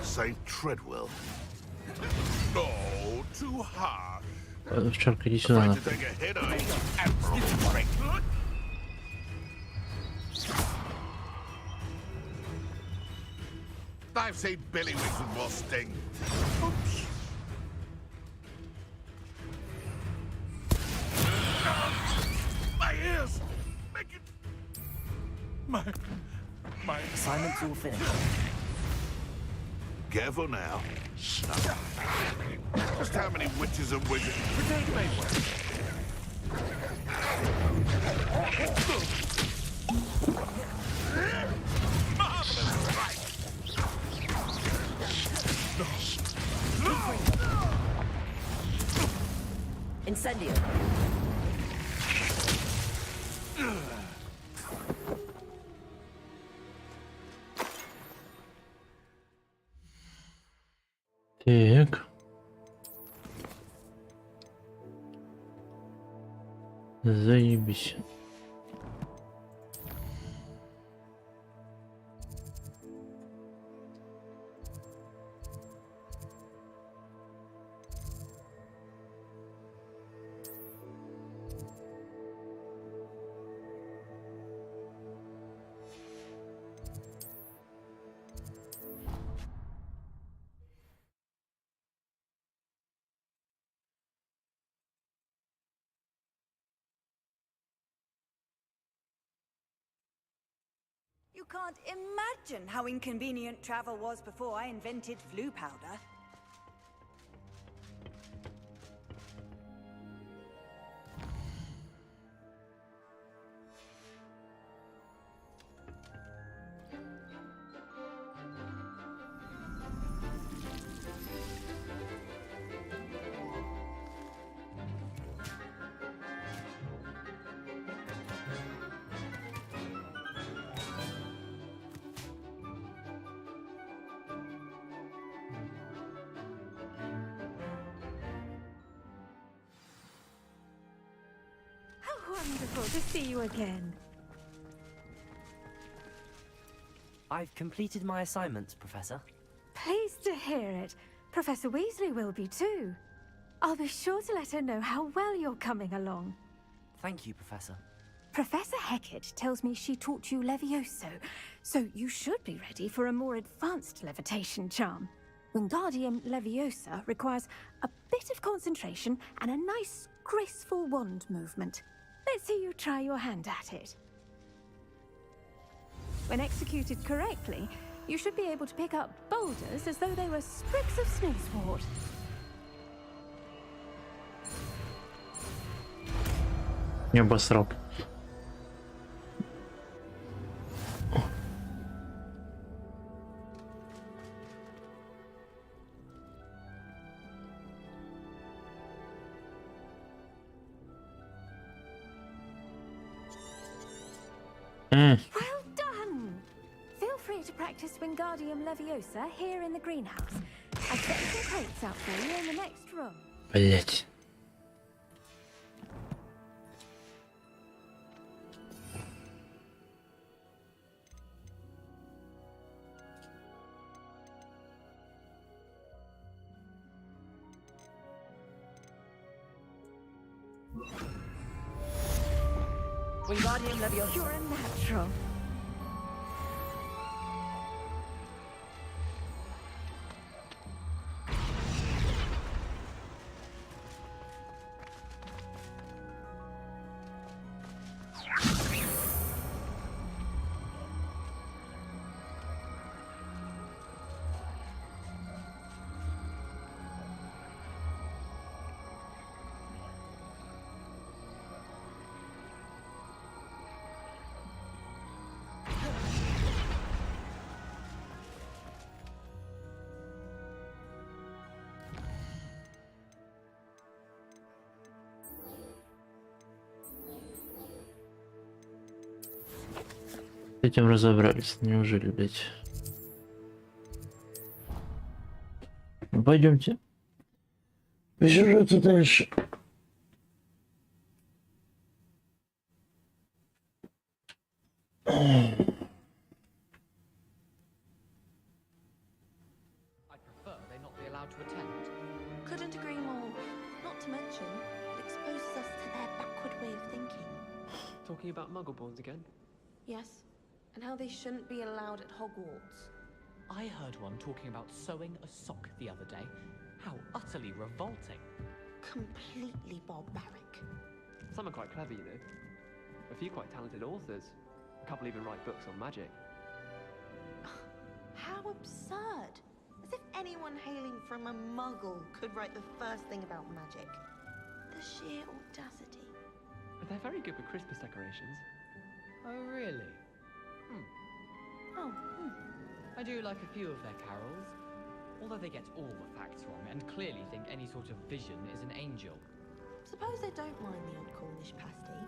St. Treadwell. No, too harsh. Овчарка, иди сюда. Afraid to take a headache. Admirable Franklin. I've seen Billywicks with more sting. Oops. My ears! Make it... My... Assignment's all finished. Careful now. Just how many witches and wizards? Potato made one. Marvelous strike. Incendio. Так. Заебись. You can't imagine how inconvenient travel was before I invented flu powder. Wonderful to see you again. I've completed my assignments, Professor. Pleased to hear it. Professor Weasley will be too. I'll be sure to let her know how well you're coming along. Thank you, Professor. Professor Hecat tells me she taught you Levioso, so you should be ready for a more advanced levitation charm. Wingardium Leviosa requires a bit of concentration and a nice, graceful wand movement. Let's see you try your hand at it. When executed correctly, you should be able to pick up boulders as though they were sprigs of snoozewort. Не обосрал. Well done! Feel free to practice Wingardium Leviosa here in the greenhouse. I've set some crates out for you in the next room. Блять. Wingardium Leviosa. You're a natural. С этим разобрались, неужели, блять? Пойдемте. По сюжету дальше. Couldn't agree more. Not to mention, it exposes us to their backward way of thinking. Talking about Muggleborns again? Yes, and how they shouldn't be allowed at Hogwarts. I heard one talking about sewing a sock the other day. How utterly revolting. Completely barbaric. Some are quite clever, you know. A few quite talented authors. A couple even write books on magic. How absurd! As if anyone hailing from a Muggle could write the first thing about magic. The sheer audacity. But they're very good with Christmas decorations. Oh, really? Oh, I do like a few of their carols, although they get all the facts wrong and clearly think any sort of vision is an angel. Suppose they don't mind the odd Cornish pasty.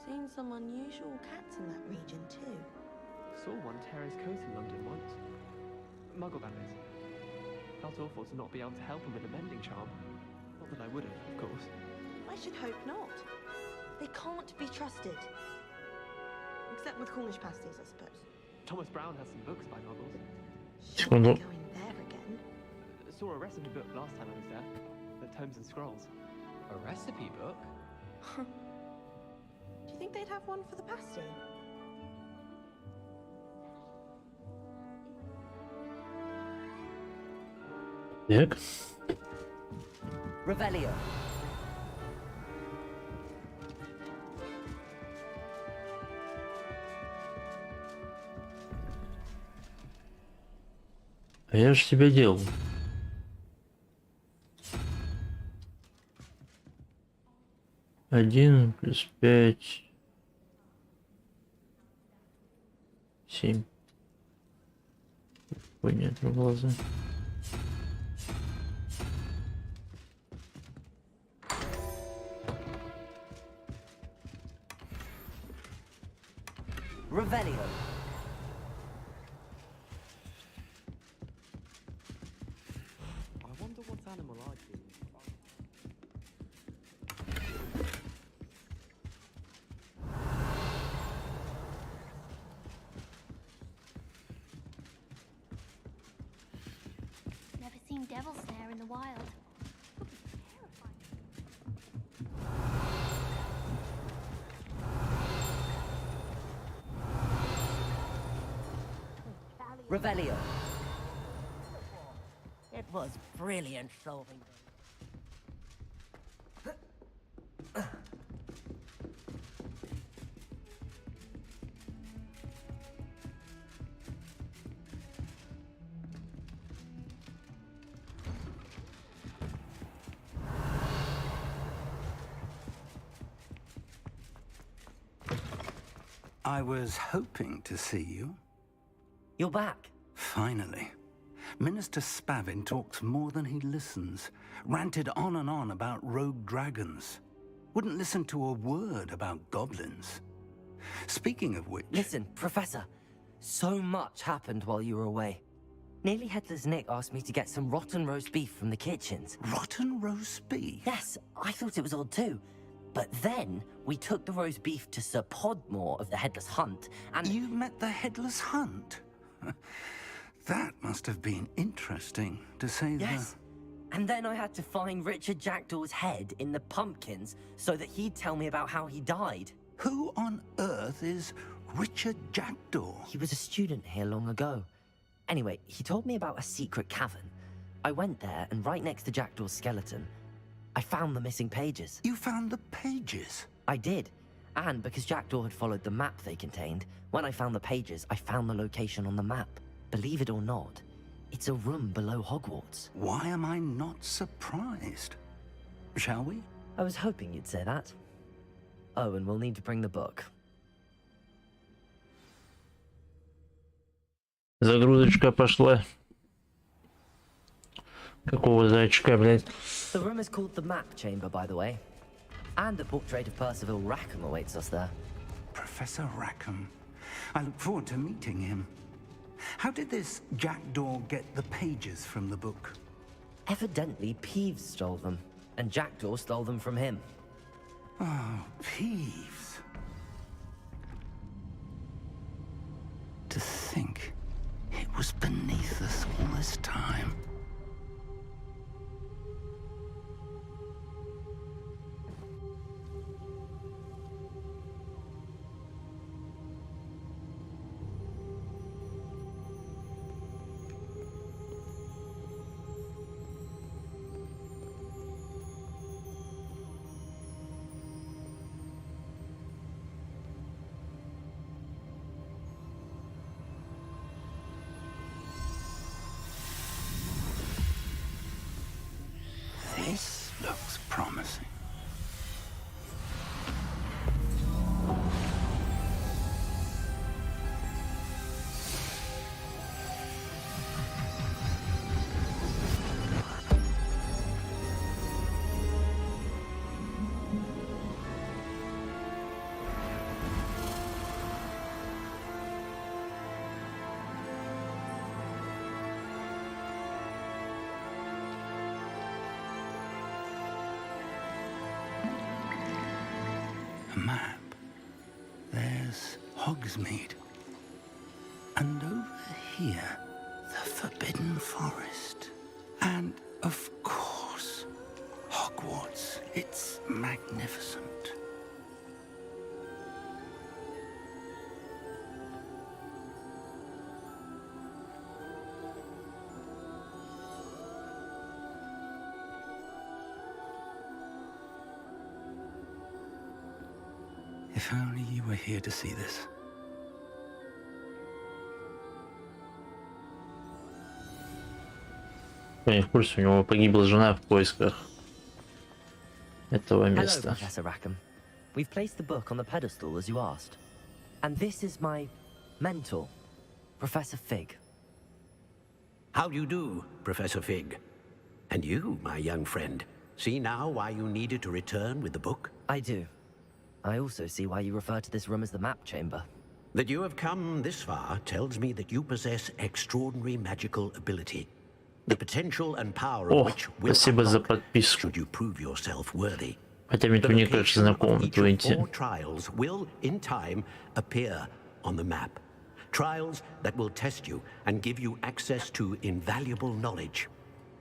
Seen some unusual cats in that region too. Saw one tear his coat in London once. Muggle, that is. Felt awful to not be able to help him with a mending charm. Not that I would have, of course. I should hope not. They can't be trusted. Except with Cornish pasties, I suppose. Thomas Brown has some books by Muggles. Секунду. Going there again. Saw a recipe book last time I was there. The Tomes and Scrolls. A recipe book? Do you think they'd have one for the pasty? Так. Revelio. А я же тебе делал. Один плюс 5. 7. Понятно, глаза. Revelio. I wonder what animal I'd be. Never seen devil snare in the wild. Revelio. It was brilliant solving. I was hoping to see you. You're back. Finally. Minister Spavin talks more than he listens. Ranted on and on about rogue dragons. Wouldn't listen to a word about goblins. Speaking of which... Listen, Professor. So much happened while you were away. Nearly Headless Nick asked me to get some rotten roast beef from the kitchens. Rotten roast beef? Yes, I thought it was odd too. But then, we took the roast beef to Sir Podmore of the Headless Hunt, and... You met the Headless Hunt? That must have been interesting, to say the... Yes. And then I had to find Richard Jackdaw's head in the pumpkins so that he'd tell me about how he died. Who on earth is Richard Jackdaw? He was a student here long ago. Anyway, he told me about a secret cavern. I went there, and right next to Jackdaw's skeleton, I found the missing pages. You found the pages? I did. And because Jackdaw had followed the map they contained, when I found the pages, I found the location on the map. Believe it or not, it's a room below Hogwarts. Why am I not surprised? Shall we? I was hoping you'd say that. Oh, and we'll need to bring the book. Загрузочка пошла. Какого зайчика, блядь? The room is called the Map Chamber, by the way. And a portrait of Percival Rackham awaits us there. Professor Rackham. I look forward to meeting him. How did this Jackdaw get the pages from the book? Evidently, Peeves stole them, and Jackdaw stole them from him. Oh, Peeves. To think it was beneath us all this time. This looks promising. A map. There's Hogsmeade. And over here, the Forbidden Forest. And, of course, Hogwarts. It's magnificent. If only you were here to see this. Я не в курсе, у него погибла жена в поисках этого Hello, места. Professor Rackham. We've placed the book on the pedestal as you asked. And this is my mentor, Professor Fig. How do you do, Professor Fig? And you, my young friend, see now why you needed to return with the book? I do. I also see why you refer to this room as the map chamber. That you have come this far tells me that you possess extraordinary magical ability. The potential and power of which will unlock should you prove yourself worthy. Хотя мне тут не кажется знакомым, Твенти. Four trials will, in time, appear on the map. Trials that will test you and give you access to invaluable knowledge.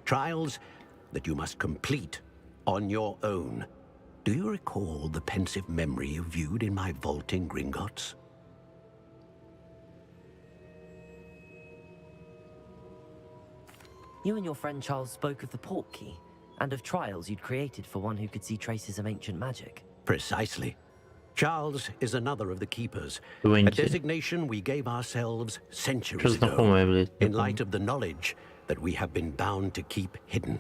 Trials that you must complete on your own. Do you recall the pensive memory you viewed in my vault in Gringotts? You and your friend Charles spoke of the port key, and of trials you'd created for one who could see traces of ancient magic. Precisely. Charles is another of the keepers, a designation we gave ourselves centuries ago, in light of the knowledge that we have been bound to keep hidden.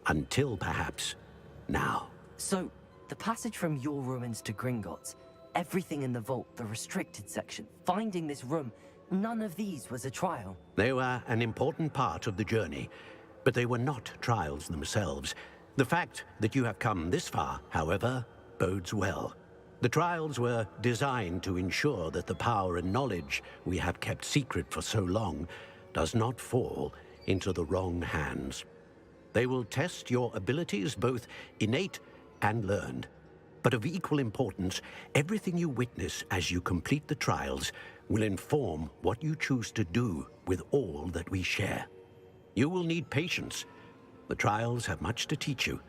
Until perhaps now. So, the passage from your ruins to Gringotts, everything in the vault, the restricted section, finding this room, none of these was a trial. They were an important part of the journey, but they were not trials themselves. The fact that you have come this far, however, bodes well. The trials were designed to ensure that the power and knowledge we have kept secret for so long does not fall into the wrong hands. They will test your abilities, both innate and learned. But of equal importance, everything you witness as you complete the trials will inform what you choose to do with all that we share. You will need patience. The trials have much to teach you.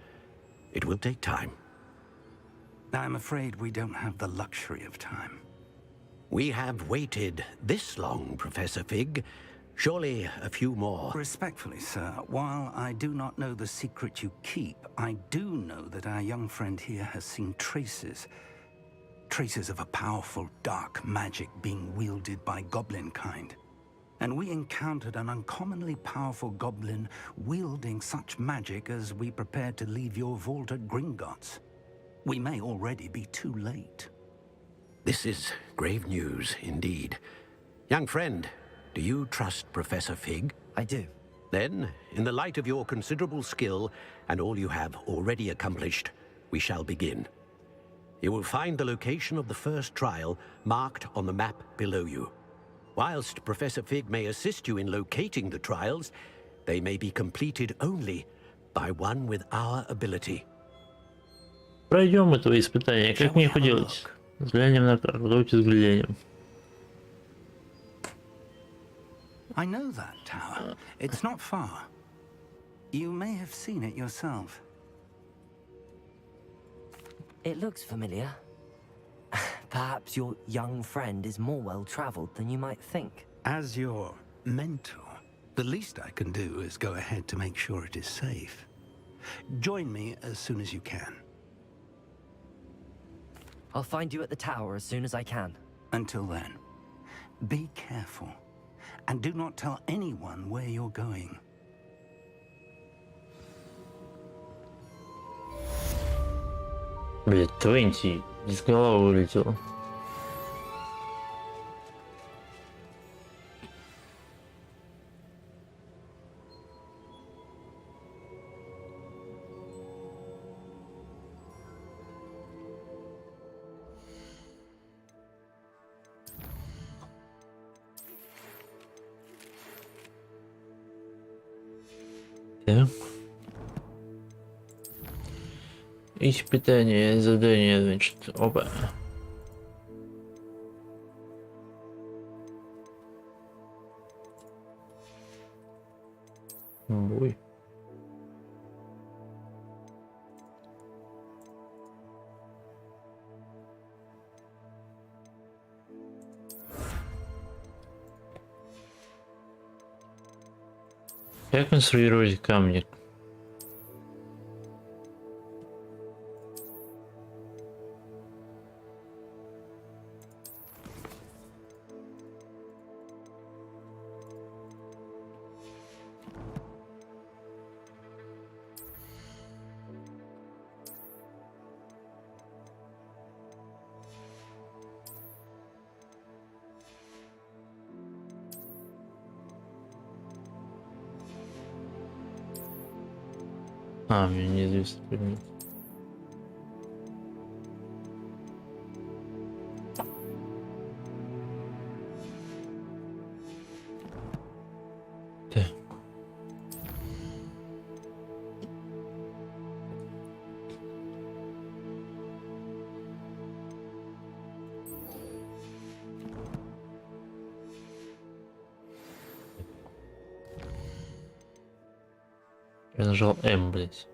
It will take time. I'm afraid we don't have the luxury of time. We have waited this long, Professor Fig. Surely a few more. Respectfully, sir, while I do not know the secret you keep, I do know that our young friend here has seen traces. Traces of a powerful dark magic being wielded by goblin kind. And we encountered an uncommonly powerful goblin wielding such magic as we prepared to leave your vault at Gringotts. We may already be too late. This is grave news indeed. Young friend, do you trust Professor Fig? I do. Then, in the light of your considerable skill and all you have already accomplished, we shall begin. You will find the location of the first trial marked on the map below you. Whilst Professor Fig may assist you in locating the trials, they may be completed only by one with our ability. Пройдем этого испытания. Как мне его делать? Взглянем на карту. Давайте взглянем. I know that tower. It's not far. You may have seen it yourself. It looks familiar. Perhaps your young friend is more well-traveled than you might think. As your mentor, the least I can do is go ahead to make sure it is safe. Join me as soon as you can. I'll find you at the tower as soon as I can. Until then, be careful. And do not tell anyone where you're going. Блять, 20 из головы вылетело. Испытание, задание, значит, опа. Бой. Как конструировать камни? А, мне неизвестный предмет. Так. Я нажал М, блять.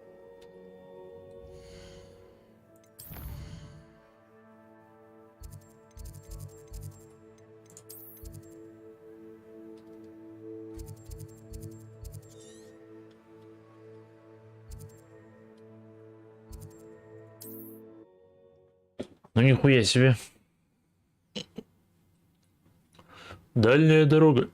Ну нихуя себе. Дальняя дорога.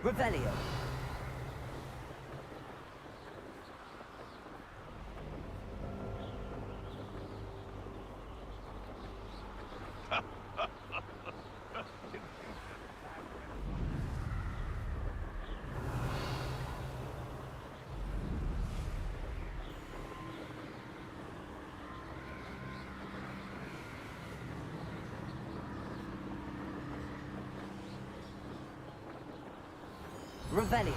Revelio. Revelio.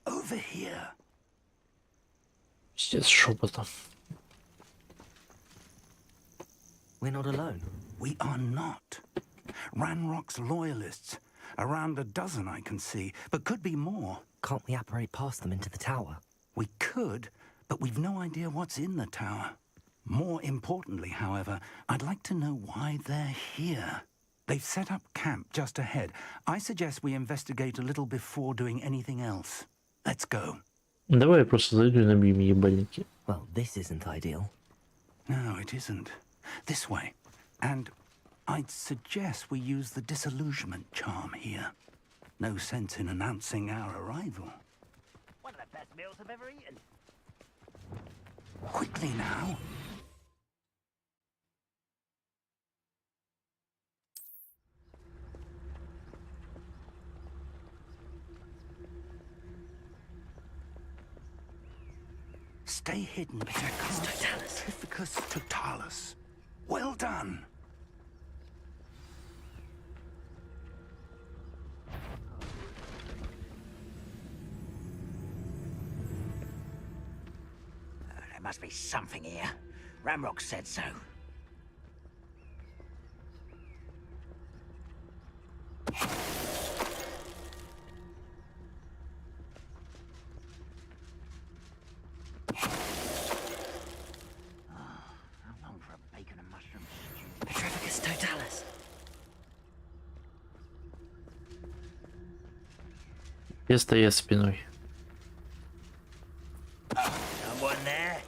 Over here. Пиздец, шепотом. We're not alone. We are not. Ranrock's loyalists. Around a dozen I can see, but could be more. Can't we apparate past them into the tower? We could, but we've no idea what's in the tower. More importantly, however, I'd like to know why they're here. They've set up camp just ahead. I suggest we investigate a little before doing anything else. Let's go. Давай я просто зайду и набью им ебальники. Well, this isn't ideal. No, it isn't. This way. And I'd suggest we use the disillusionment charm here. No sense in announcing our arrival. One of the best meals I've ever eaten. Quickly now. Stay hidden. Certificus totalis. Well done. There must be something here. Ramrock said so. Petrificus totalis. Я стоя спиной. Someone there?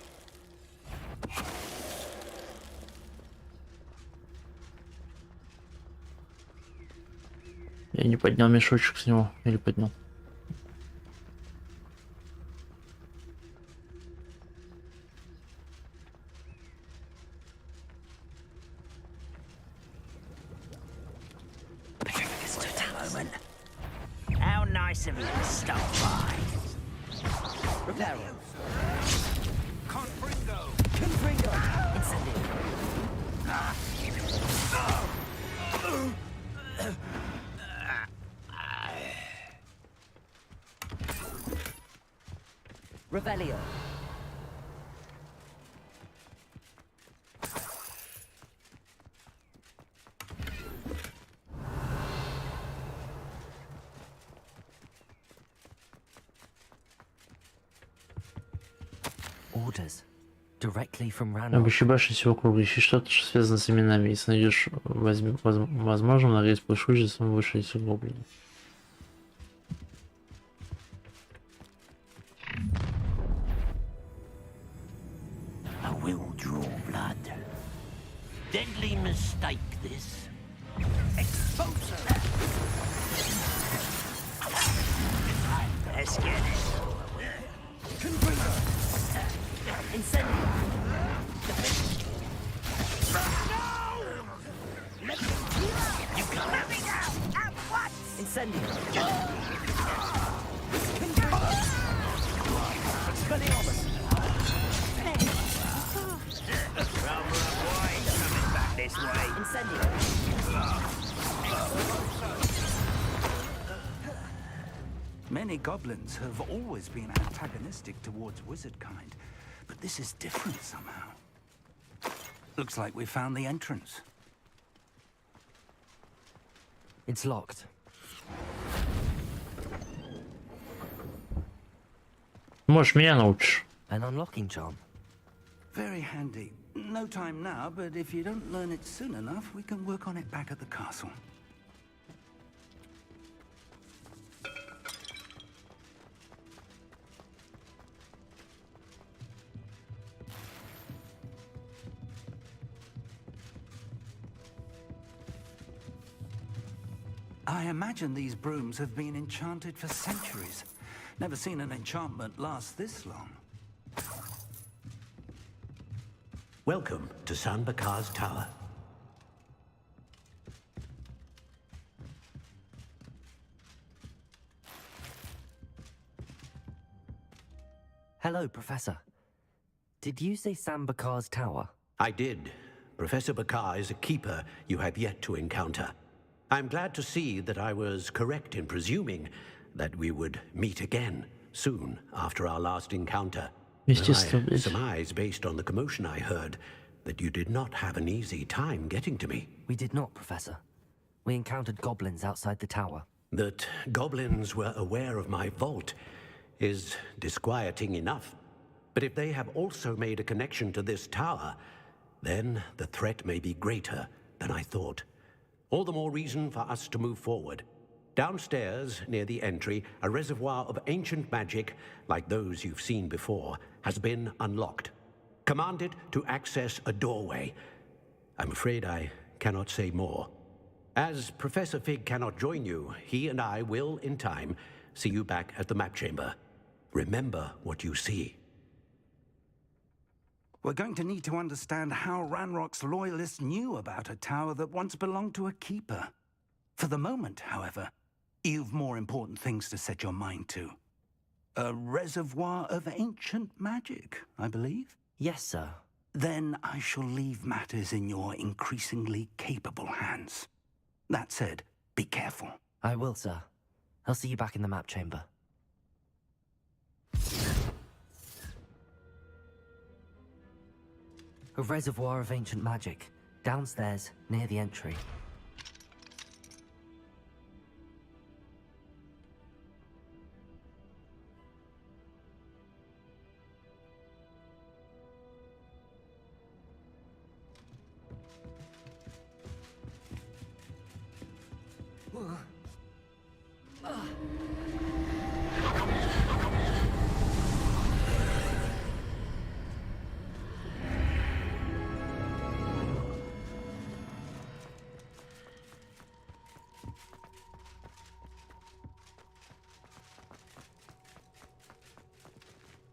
Я не поднял мешочек с него. Или поднял? Petrificus totalis. Moment. How nice of you to stop by. Revelio. Confringo! Confringo. Incendio. Revelio. Orders. Directly from Ranrock. Обыщи башню всего круга, ищи что-то, что связано с именами. Если найдешь, возможно, нагреть плашущий самым вышедший гоблин. I will draw blood. Deadly mistake, this. Exposure. Let's get it. Incendio. You come at me now. At what? Incendio. This way. Incendio. Many goblins have always been antagonistic towards wizard kind, but this is different somehow. Looks like we found the entrance. It's locked. Можешь меня научишь. An unlocking charm. Very handy. No time now, but if you don't learn it soon enough, we can work on it back at the castle. I imagine these brooms have been enchanted for centuries. Never seen an enchantment last this long. Welcome to Sanbakar's Tower. Hello, Professor. Did you say Sambakar's tower? I did. Professor Bakar is a keeper you have yet to encounter. I'm glad to see that I was correct in presuming that we would meet again soon after our last encounter. I surmise, based on the commotion I heard, that you did not have an easy time getting to me. We did not, Professor. We encountered goblins outside the tower. That goblins were aware of my vault is disquieting enough. But if they have also made a connection to this tower, then the threat may be greater than I thought. All the more reason for us to move forward. Downstairs, near the entry, a reservoir of ancient magic, like those you've seen before, has been unlocked. Command it to access a doorway. I'm afraid I cannot say more. As Professor Fig cannot join you, he and I will, in time, see you back at the map chamber. Remember what you see. We're going to need to understand how Ranrock's loyalists knew about a tower that once belonged to a keeper. For the moment, however, you've more important things to set your mind to. A reservoir of ancient magic, I believe? Yes, sir. Then I shall leave matters in your increasingly capable hands. That said, be careful. I will, sir. I'll see you back in the map chamber. A reservoir of ancient magic, downstairs, near the entry.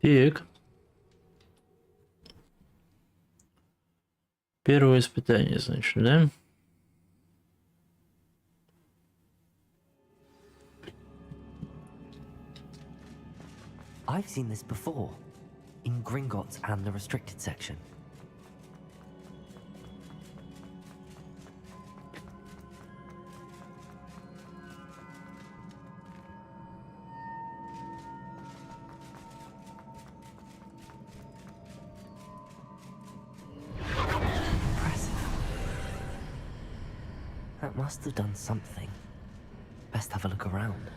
Так. Первое испытание, значит, да? I've seen this before, in Gringotts and the restricted section. That must have done something. Best have a look around.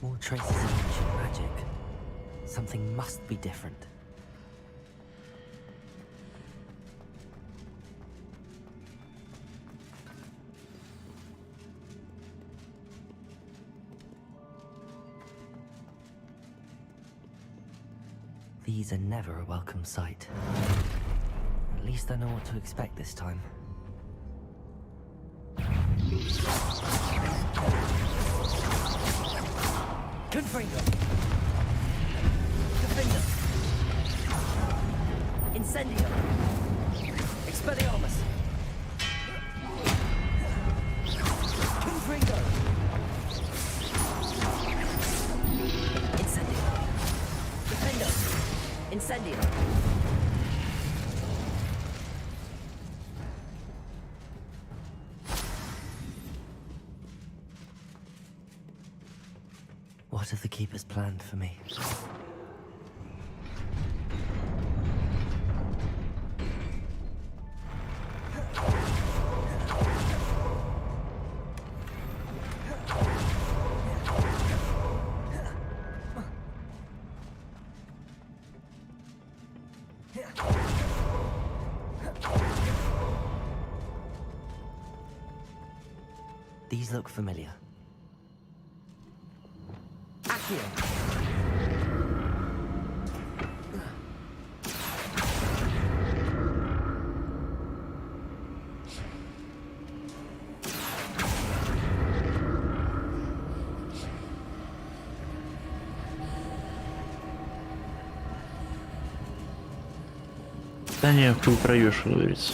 More traces of ancient magic. Something must be different. These are never a welcome sight. At least I know what to expect this time. Confringo! Defender! Incendio! Expelliarmus! Confringo! Incendio! Defender! Incendio! What have the Keepers planned for me? These look familiar. Accio! Да не, хуй проешь, говорится.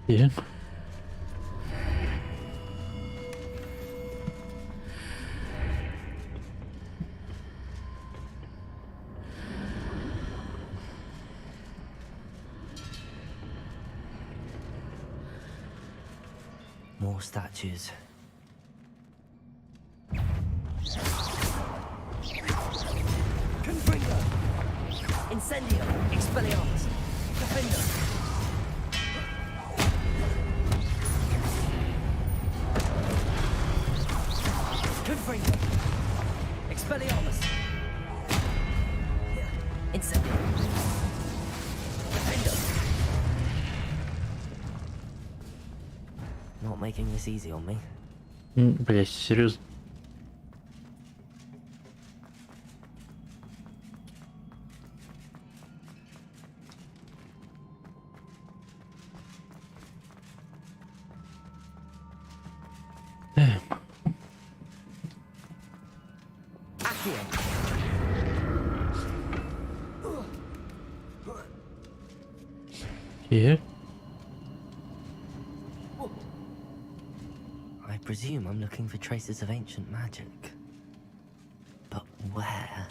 Yeah. More statues. Confringo! Incendio! Expelliarmus! Defender! Confringo! Expelliarmus! Incendio! Defender! Not making this easy on me. Блять, серьезно. Yeah. I presume I'm looking for traces of ancient magic. But where?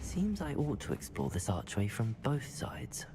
Seems I ought to explore this archway from both sides.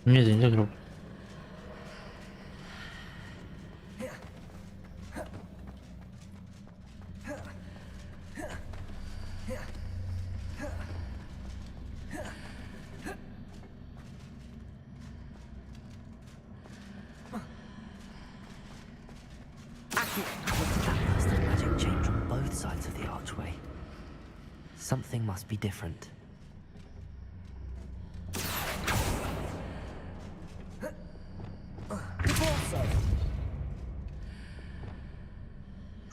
Нет, не игру. Something must be different.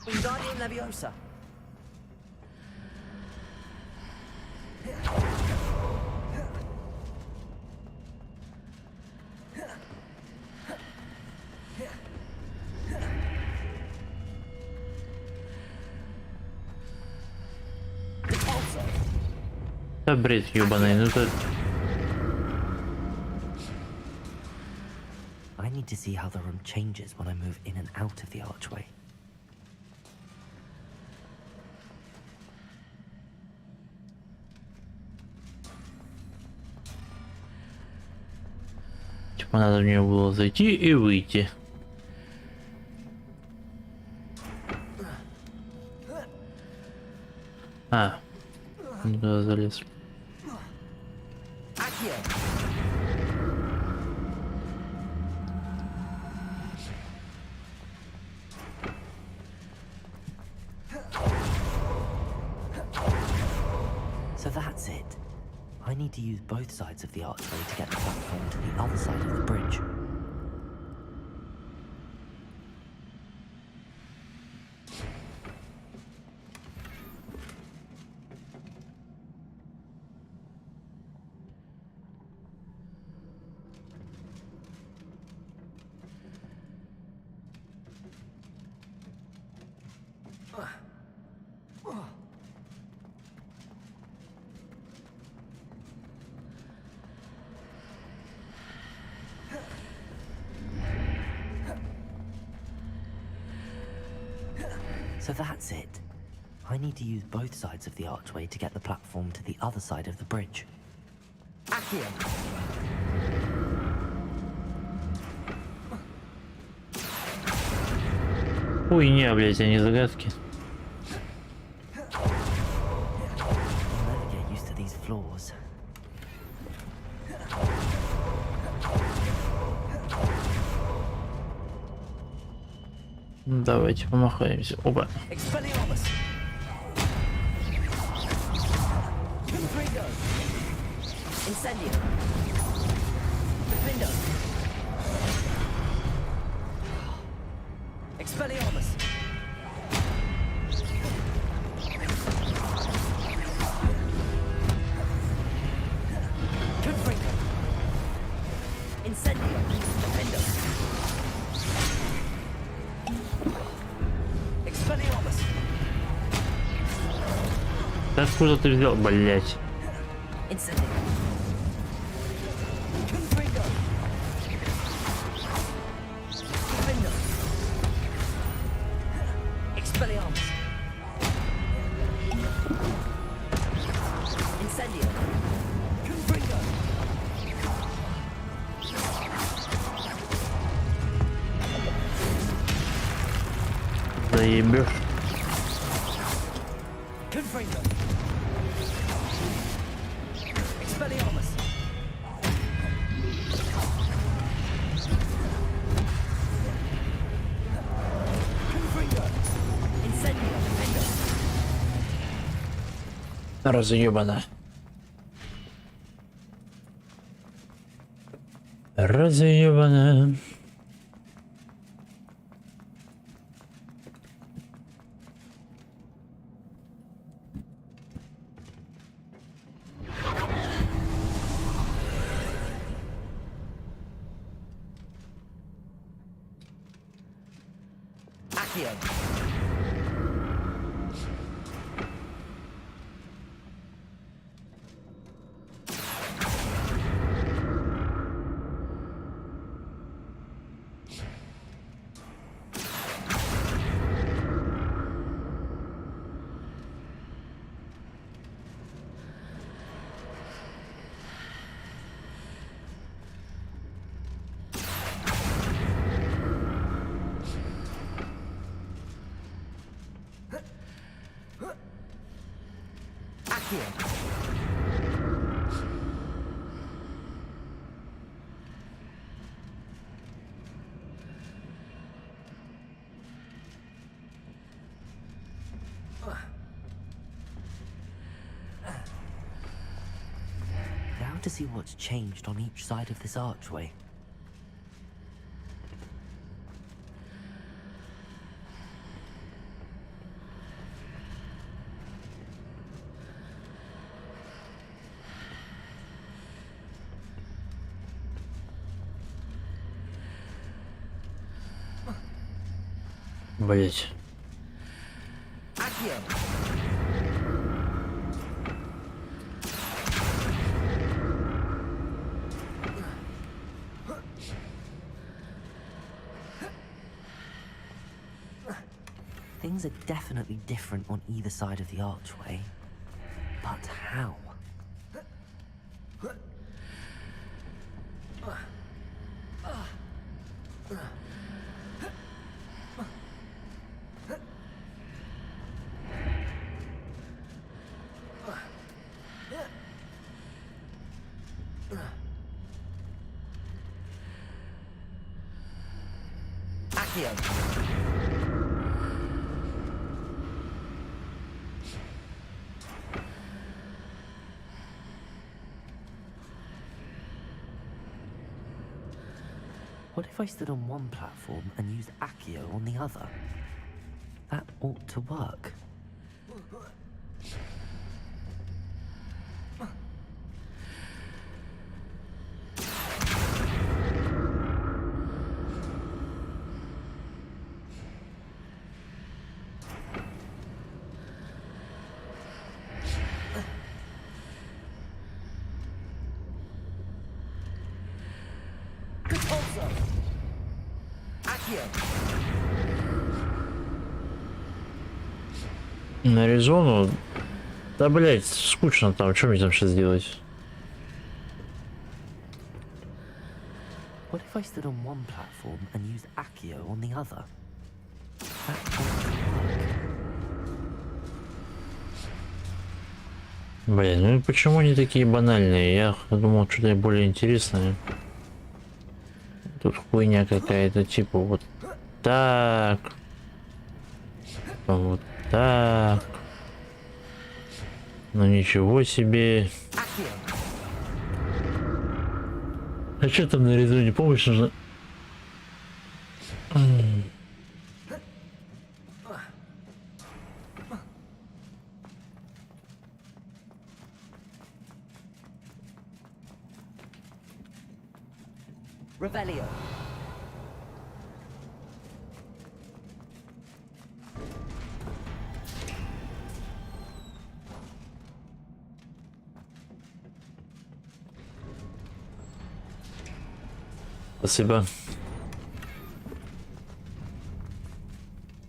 Wingardium Leviosa. Да бред ёбаный, ну это... I need to see how the room changes when I move in and out of the archway. Типа надо в нее было зайти и выйти. А, туда залез. So that's it. I need to use both sides of the archway to get the platform to the other side of the bridge. So that's it. I need to use both sides of the archway to get the platform to the other side of the bridge. Хуйня, блять, а не загадки. I'll never get used to these floors. Давайте помахаемся. Опа. Expelliarmus. Confringo. Incendio. Defendo. Expelliarmus. Confringo. Incendio. Defendo. Expelliarmus. Да откуда ты взял, блять? Incendio. Confringo. Defendo. Expelliarmus. Incendio. Confringo. Заебешь. Confringo. Expelliarmus. Confringo. Incendio. Defendo. Разъебано. Разъебано. Now to see what's changed on each side of this archway. Блять. Things are definitely different on either side of the archway. But how? What if I stood on one platform and used Accio on the other? That ought to work. На Аризону? Да, блять, скучно там. Что мне там сейчас делать? What if I stood on one platform and used Accio on the other? Блин, ну и почему они такие банальные? Я думал, что-то более интересное. Тут хуйня какая-то, типа вот так. Вот так. Ну ничего себе. А что там на Аризоне? Помощь нужна? Revelio. Спасибо.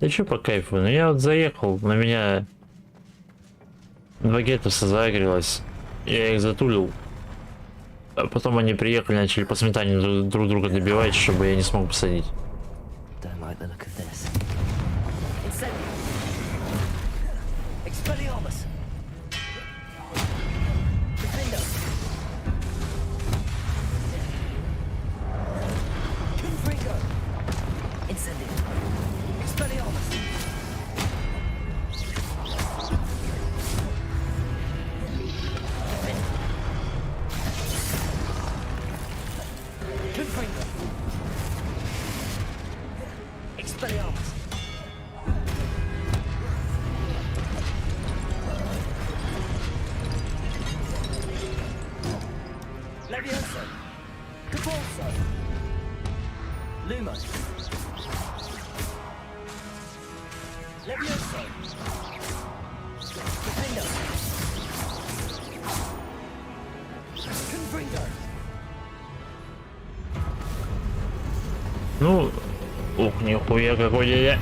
Да что по кайфу? Ну я вот заехал, на меня 2 гетуса заагрилось. Я их затулил. А потом они приехали, начали по сметане друг друга добивать, чтобы я не смог посадить. Ну, ух, нихуя какой я.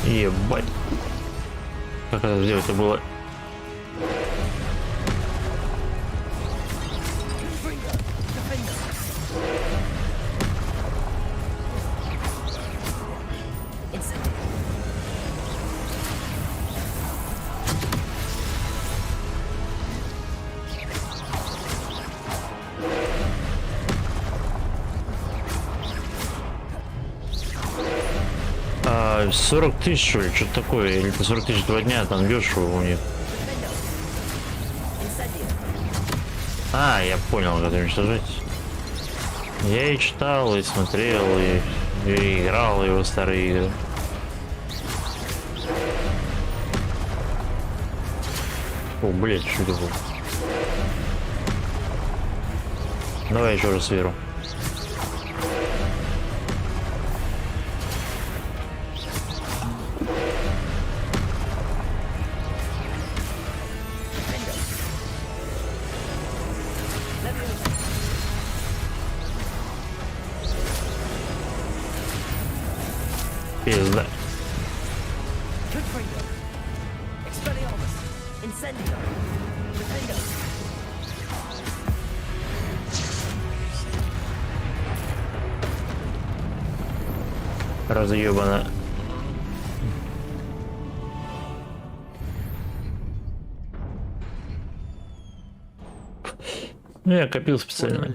Ебать. Как это сделать-то было? А, 40 тысяч, что ли, что-то такое, или это 40 тысяч 2 дня, там дешево у них. А, я понял, как уничтожать. Я и читал, и смотрел, и играл его старые игры. О, блядь, что это было? Давай еще раз сверху. Пизда. Разъебана. Ну, я копил специально.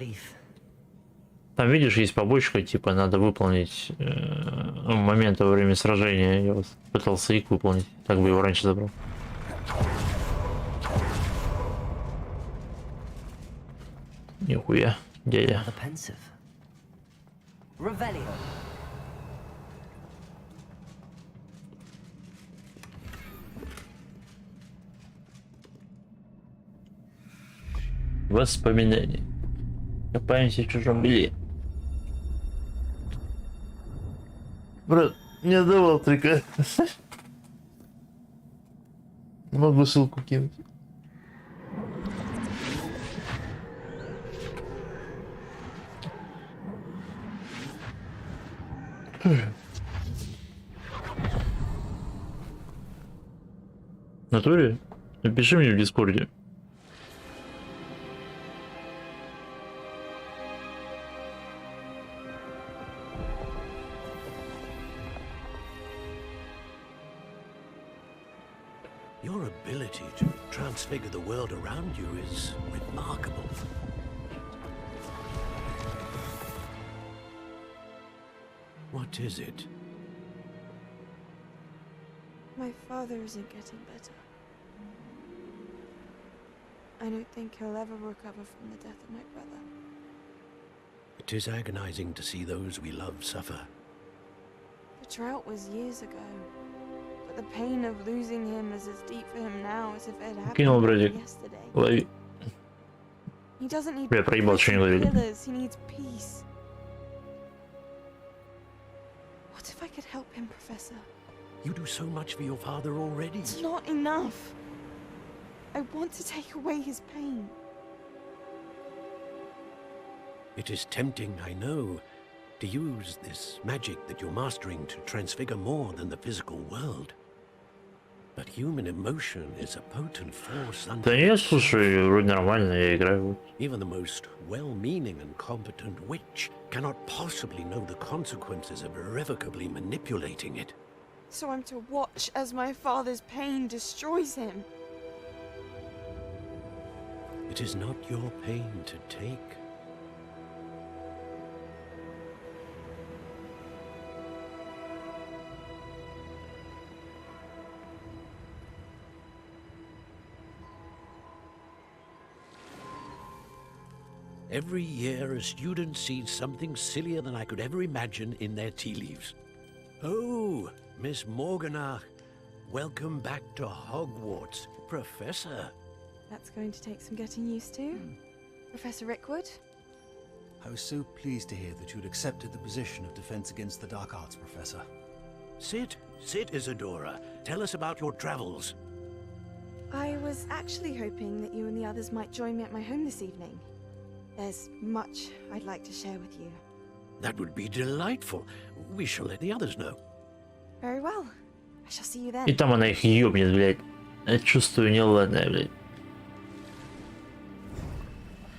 Там, видишь, есть побочка, типа, надо выполнить момент во время сражения. Я вот пытался их выполнить, так бы его раньше забрал. Нихуя, дядя. Воспоминания. Копаемся в чужом белье. Брат, не давал трека. Могу ссылку кинуть. В натуре? Напиши мне в Дискорде. Your ability to transfigure the world around you is remarkable. What is it? My father isn't getting better. I don't think he'll ever recover from the death of my brother. It is agonizing to see those we love suffer. The drought was years ago, but the pain of losing him is as deep for him now as if it happened yesterday. Лови. He doesn't need Я проебал, что не ловили. killers, he needs peace. What if I could help him, Professor? You do so much for your father already. It's not enough. I want to take away his pain. It is tempting, I know, to use this magic that you're mastering to transfigure more than the physical world. But human emotion is a potent force Да я, слушай, вроде нормально, я играю. Even the most well-meaning and competent witch cannot possibly know the consequences of irrevocably manipulating it. So I'm to watch as my father's pain destroys him. It is not your pain to take. Every year, a student sees something sillier than I could ever imagine in their tea leaves. Oh, Miss Morganach, welcome back to Hogwarts, Professor. That's going to take some getting used to. Professor Rickwood? I was so pleased to hear that you'd accepted the position of Defense Against the Dark Arts, Professor. Sit, Isadora. Tell us about your travels. I was actually hoping that you and the others might join me at my home this evening. There's much I'd like to share with you. That would be delightful. We shall let the others know. Very well. I shall see you then. И там она их ёбнет, блядь. Я чувствую неладное, блядь.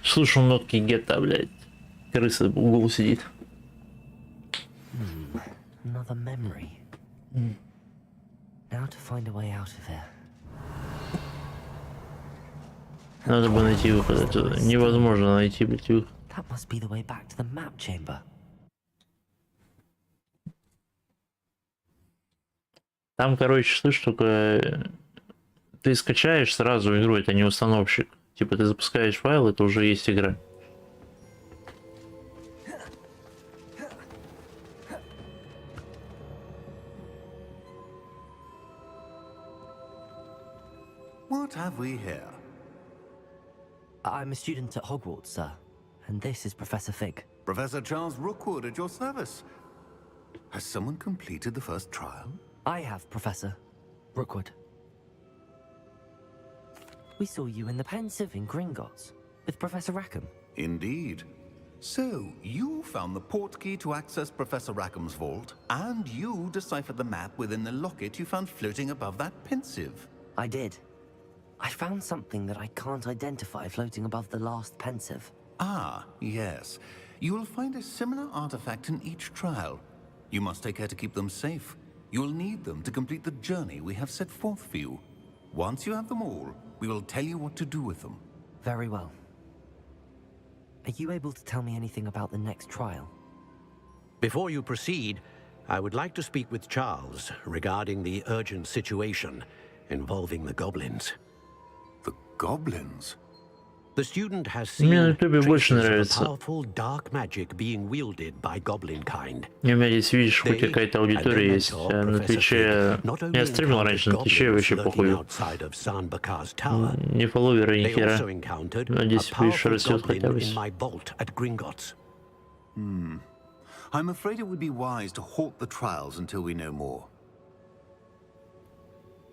Слышу нотки гетто, блядь. Крыса в углу сидит. Another memory. Now to find a way out of here. Надо бы найти выход отсюда. Невозможно найти, блядь, выход. That must be the way back to the map chamber. Там, короче, слышь, только ты скачаешь сразу игру, это не установщик. Типа ты запускаешь файл, это уже есть игра. What have we here? I'm a student at Hogwarts, sir. And this is Professor Fig. Professor Charles Rookwood at your service. Has someone completed the first trial? I have, Professor Rookwood. We saw you in the Pensive in Gringotts with Professor Rackham. Indeed. So, you found the portkey to access Professor Rackham's vault, and you deciphered the map within the locket you found floating above that Pensive. I did. I found something that I can't identify floating above the last Pensive. Ah, yes. You will find a similar artifact in each trial. You must take care to keep them safe. You will need them to complete the journey we have set forth for you. Once you have them all, we will tell you what to do with them. Very well. Are you able to tell me anything about the next trial? Before you proceed, I would like to speak with Charles regarding the urgent situation involving the goblins. The goblins? The student has seen traces of powerful dark magic being wielded by goblin kind. У меня здесь, видишь, хоть какая-то аудитория есть. На Твиче... Я стримил раньше на Твиче, вообще похуй. Не фолловеры, ни хера. Но здесь, видишь, растет хотя бы. I'm afraid it would be wise to halt the trials until we know more.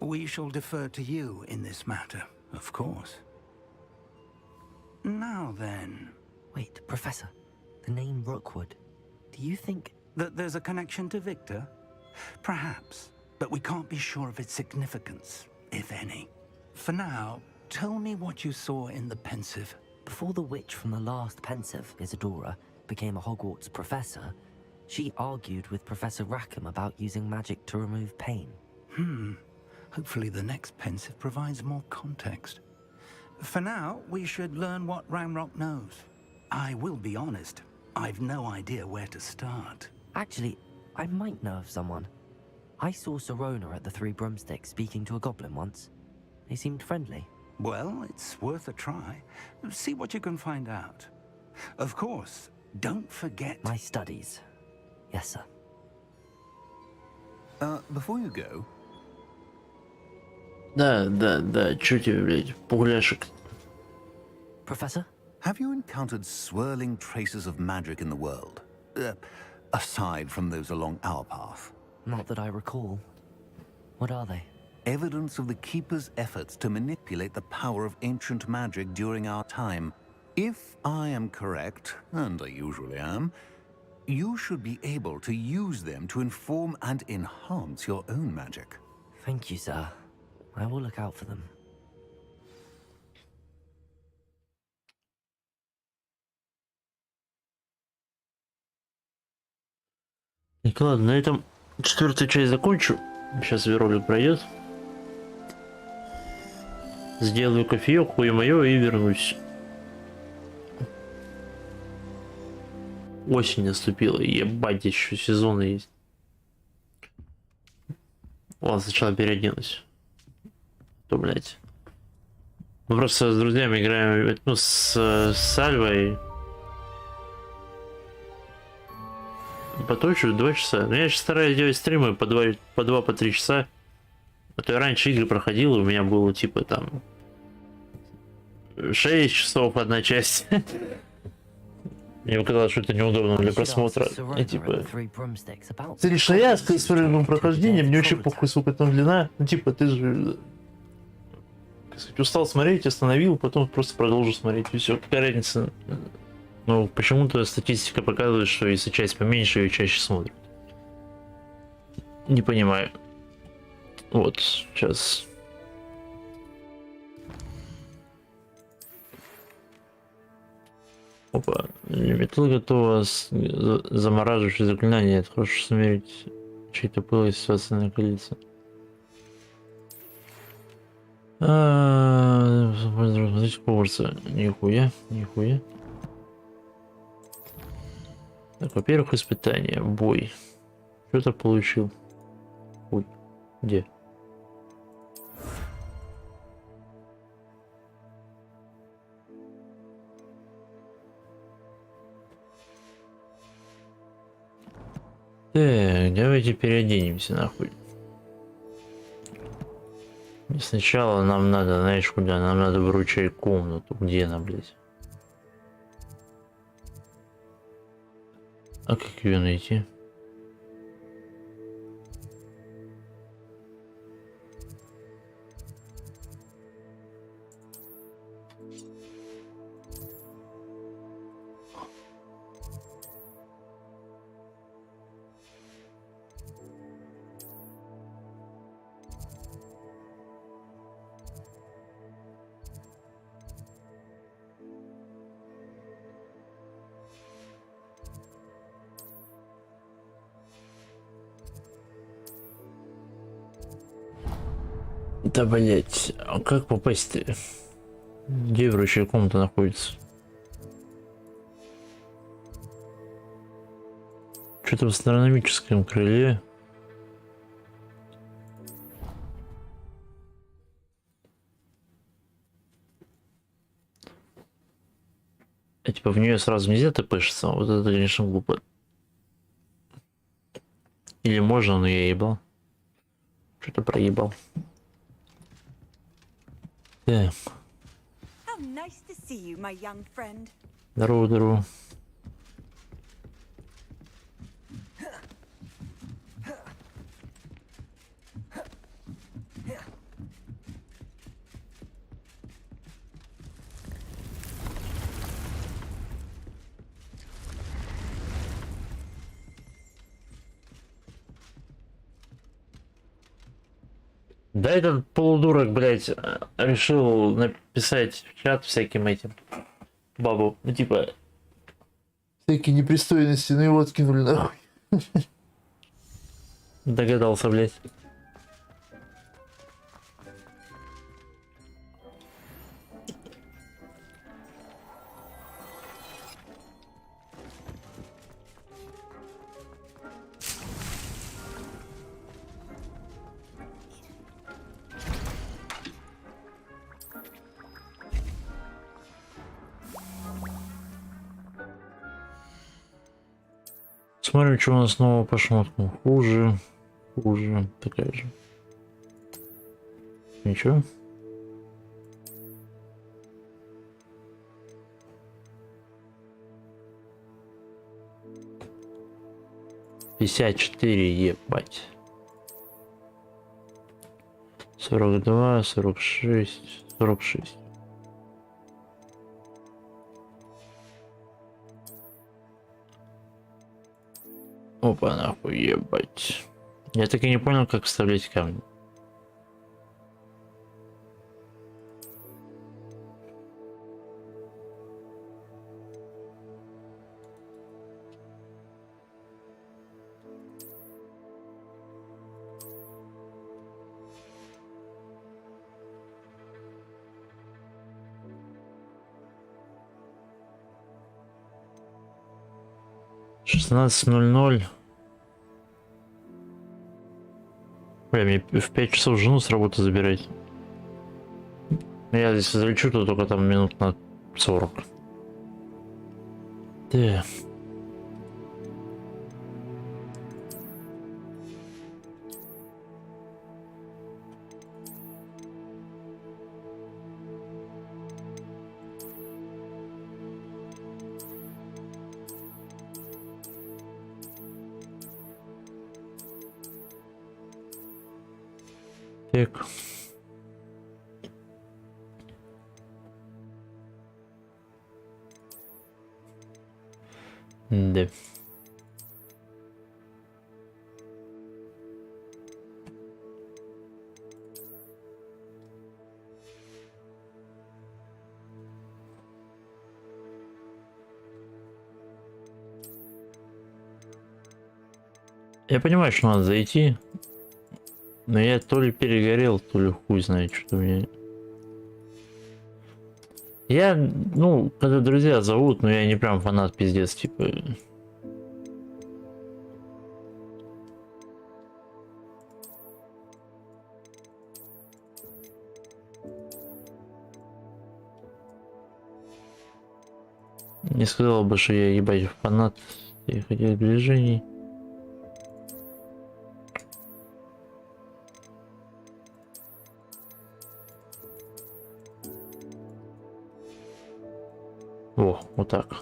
We shall defer to you in this matter, of course. Now then... Wait, Professor. The name Rookwood. Do you think... that there's a connection to Victor? Perhaps, but we can't be sure of its significance, if any. For now, tell me what you saw in the Pensive. Before the witch from the last Pensive, Isadora, became a Hogwarts professor, she argued with Professor Rackham about using magic to remove pain. Hopefully the next Pensive provides more context. For now, we should learn what Ramrock knows. I will be honest, I've no idea where to start. Actually, I might know of someone. I saw Serona at the Three Broomsticks speaking to a goblin once. They seemed friendly. Well, it's worth a try. See what you can find out. Of course, don't forget... My studies. Yes, sir. Before you go... Да, чё тебе, блядь, пугляшек. Professor? Have you encountered swirling traces of magic in the world? Aside from those along our path? Not that I recall. What are they? Evidence of the Keeper's efforts to manipulate the power of ancient magic during our time. If I am correct, and I usually am, you should be able to use them to inform and enhance your own magic. Thank you, sir. I will look out for them. Так, ладно, на этом 4-ю часть закончу. Сейчас ролик пройдет. Сделаю кофеек, хуе-моё, и вернусь. Осень наступила, ебать, еще сезоны есть. Ладно, сначала переоделась. То, блять. Мы просто с друзьями играем, ну, с Сальвой. Поточу 2 часа. Но я сейчас стараюсь делать стримы по 2-3 часа. А то я раньше игры проходил, и у меня было типа там 6 часов одна часть. Мне показалось, что это неудобно для просмотра. И, типа, ты лично я с своим прохождением, мне вообще похуй, сколько там длина. Ну, типа, ты же устал смотреть, остановил, потом просто продолжу смотреть. И все, какая разница. Ну, почему-то статистика показывает, что если часть поменьше, ее чаще смотрят. Не понимаю. Вот, сейчас. Опа, металл готово, замораживающее заклинание. Это хорошо сумерить чей-то пыл и ситуация накалится. Смотрите, Хогвартса. Нихуя, нихуя. Так, во-первых, испытание, бой. Что-то получил. Ой, где? Так, давайте переоденемся нахуй. И сначала нам надо, знаешь куда? Нам надо вручать комнату. Где она, блядь? А как ее найти? Да, блять, а как попасть-то? Где вручная комната находится? Что-то в астрономическом крыле. А типа в нее сразу нельзя тпшиться? Вот это, конечно, глупо. Или можно, но я ебал. Что-то проебал. Так. Здорово, здорово. Да этот полудурок, блядь, решил написать в чат всяким этим бабу. Ну типа всякие непристойности, ну его откинули нахуй. Догадался, блядь. Смотрим, что у нас снова по шмотку. Хуже, хуже, такая же. Ничего. $54, ебать. 42, 46, 46. Опа, нахуй, ебать. Я так и не понял, как вставлять камни. 16:00. Бля, мне в 5 часов жену с работы забирать. Я здесь залечу, то только там минут на 40. Да. Так. Да. Я понимаю, что надо зайти, но я то ли перегорел, то ли хуй знает, что мне. Я, ну, когда друзья зовут, но я не прям фанат пиздец, типа. Не сказал бы, что я ебать фанат этих движений. О, вот так.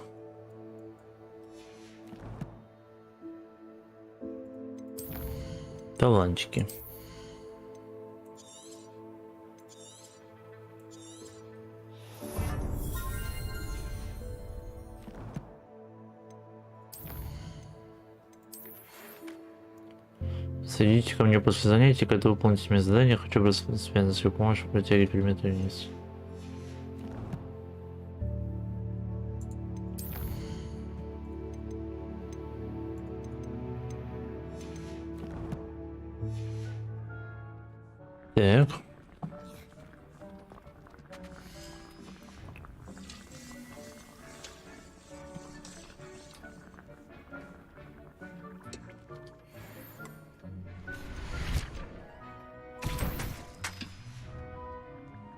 Талантики. Садитесь ко мне после занятий, когда вы выполните мне задание, хочу просто связать свою помощь, протягивать предметы вниз. Так.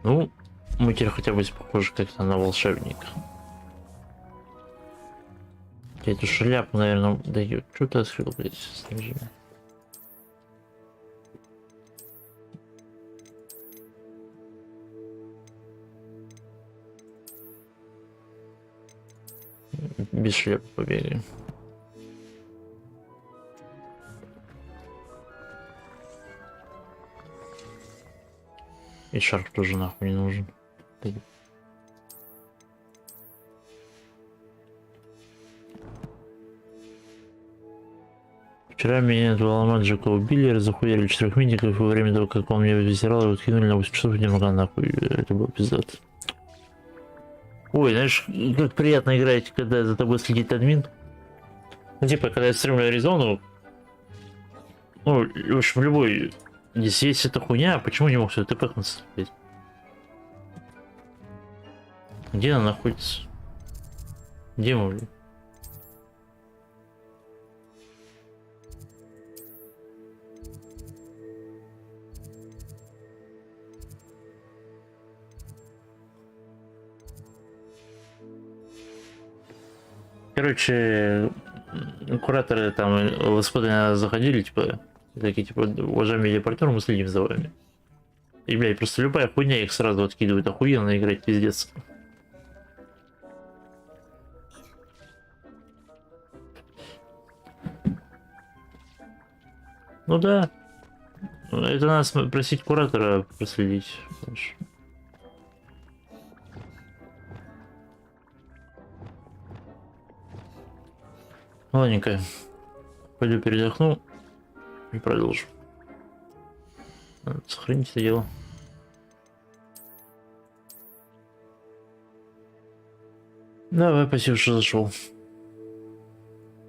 Ну, мы теперь хотя бы похожи как-то на волшебника. Эту шляпу, наверное, дают. Что ты открыл, блядь, снижение? Без шляпы побегаем. И шарф тоже нахуй не нужен. Вчера меня два маджика убили, захуярили 4 медиков, и во время того, как он меня высирал, его откинули на 8 часов, немного нахуй. Это было пиздато. Ой, знаешь, как приятно играть, когда за тобой следит админ. Ну, типа, когда я стримлю Аризону, ну, в общем, любой, если есть эта хуйня, почему не мог все это пэхнуться, блядь? Где она находится? Где мы, блядь? Короче, кураторы там в исходе заходили, типа, такие, типа, уважаемые репортеры, мы следим за вами. И, блядь, просто любая хуйня их сразу откидывает, охуенно играть, пиздец. Ну да, это надо просить куратора проследить. Конечно. Ладненько, пойду передохну и продолжу. Надо сохранить это дело. Давай, спасибо, что зашел.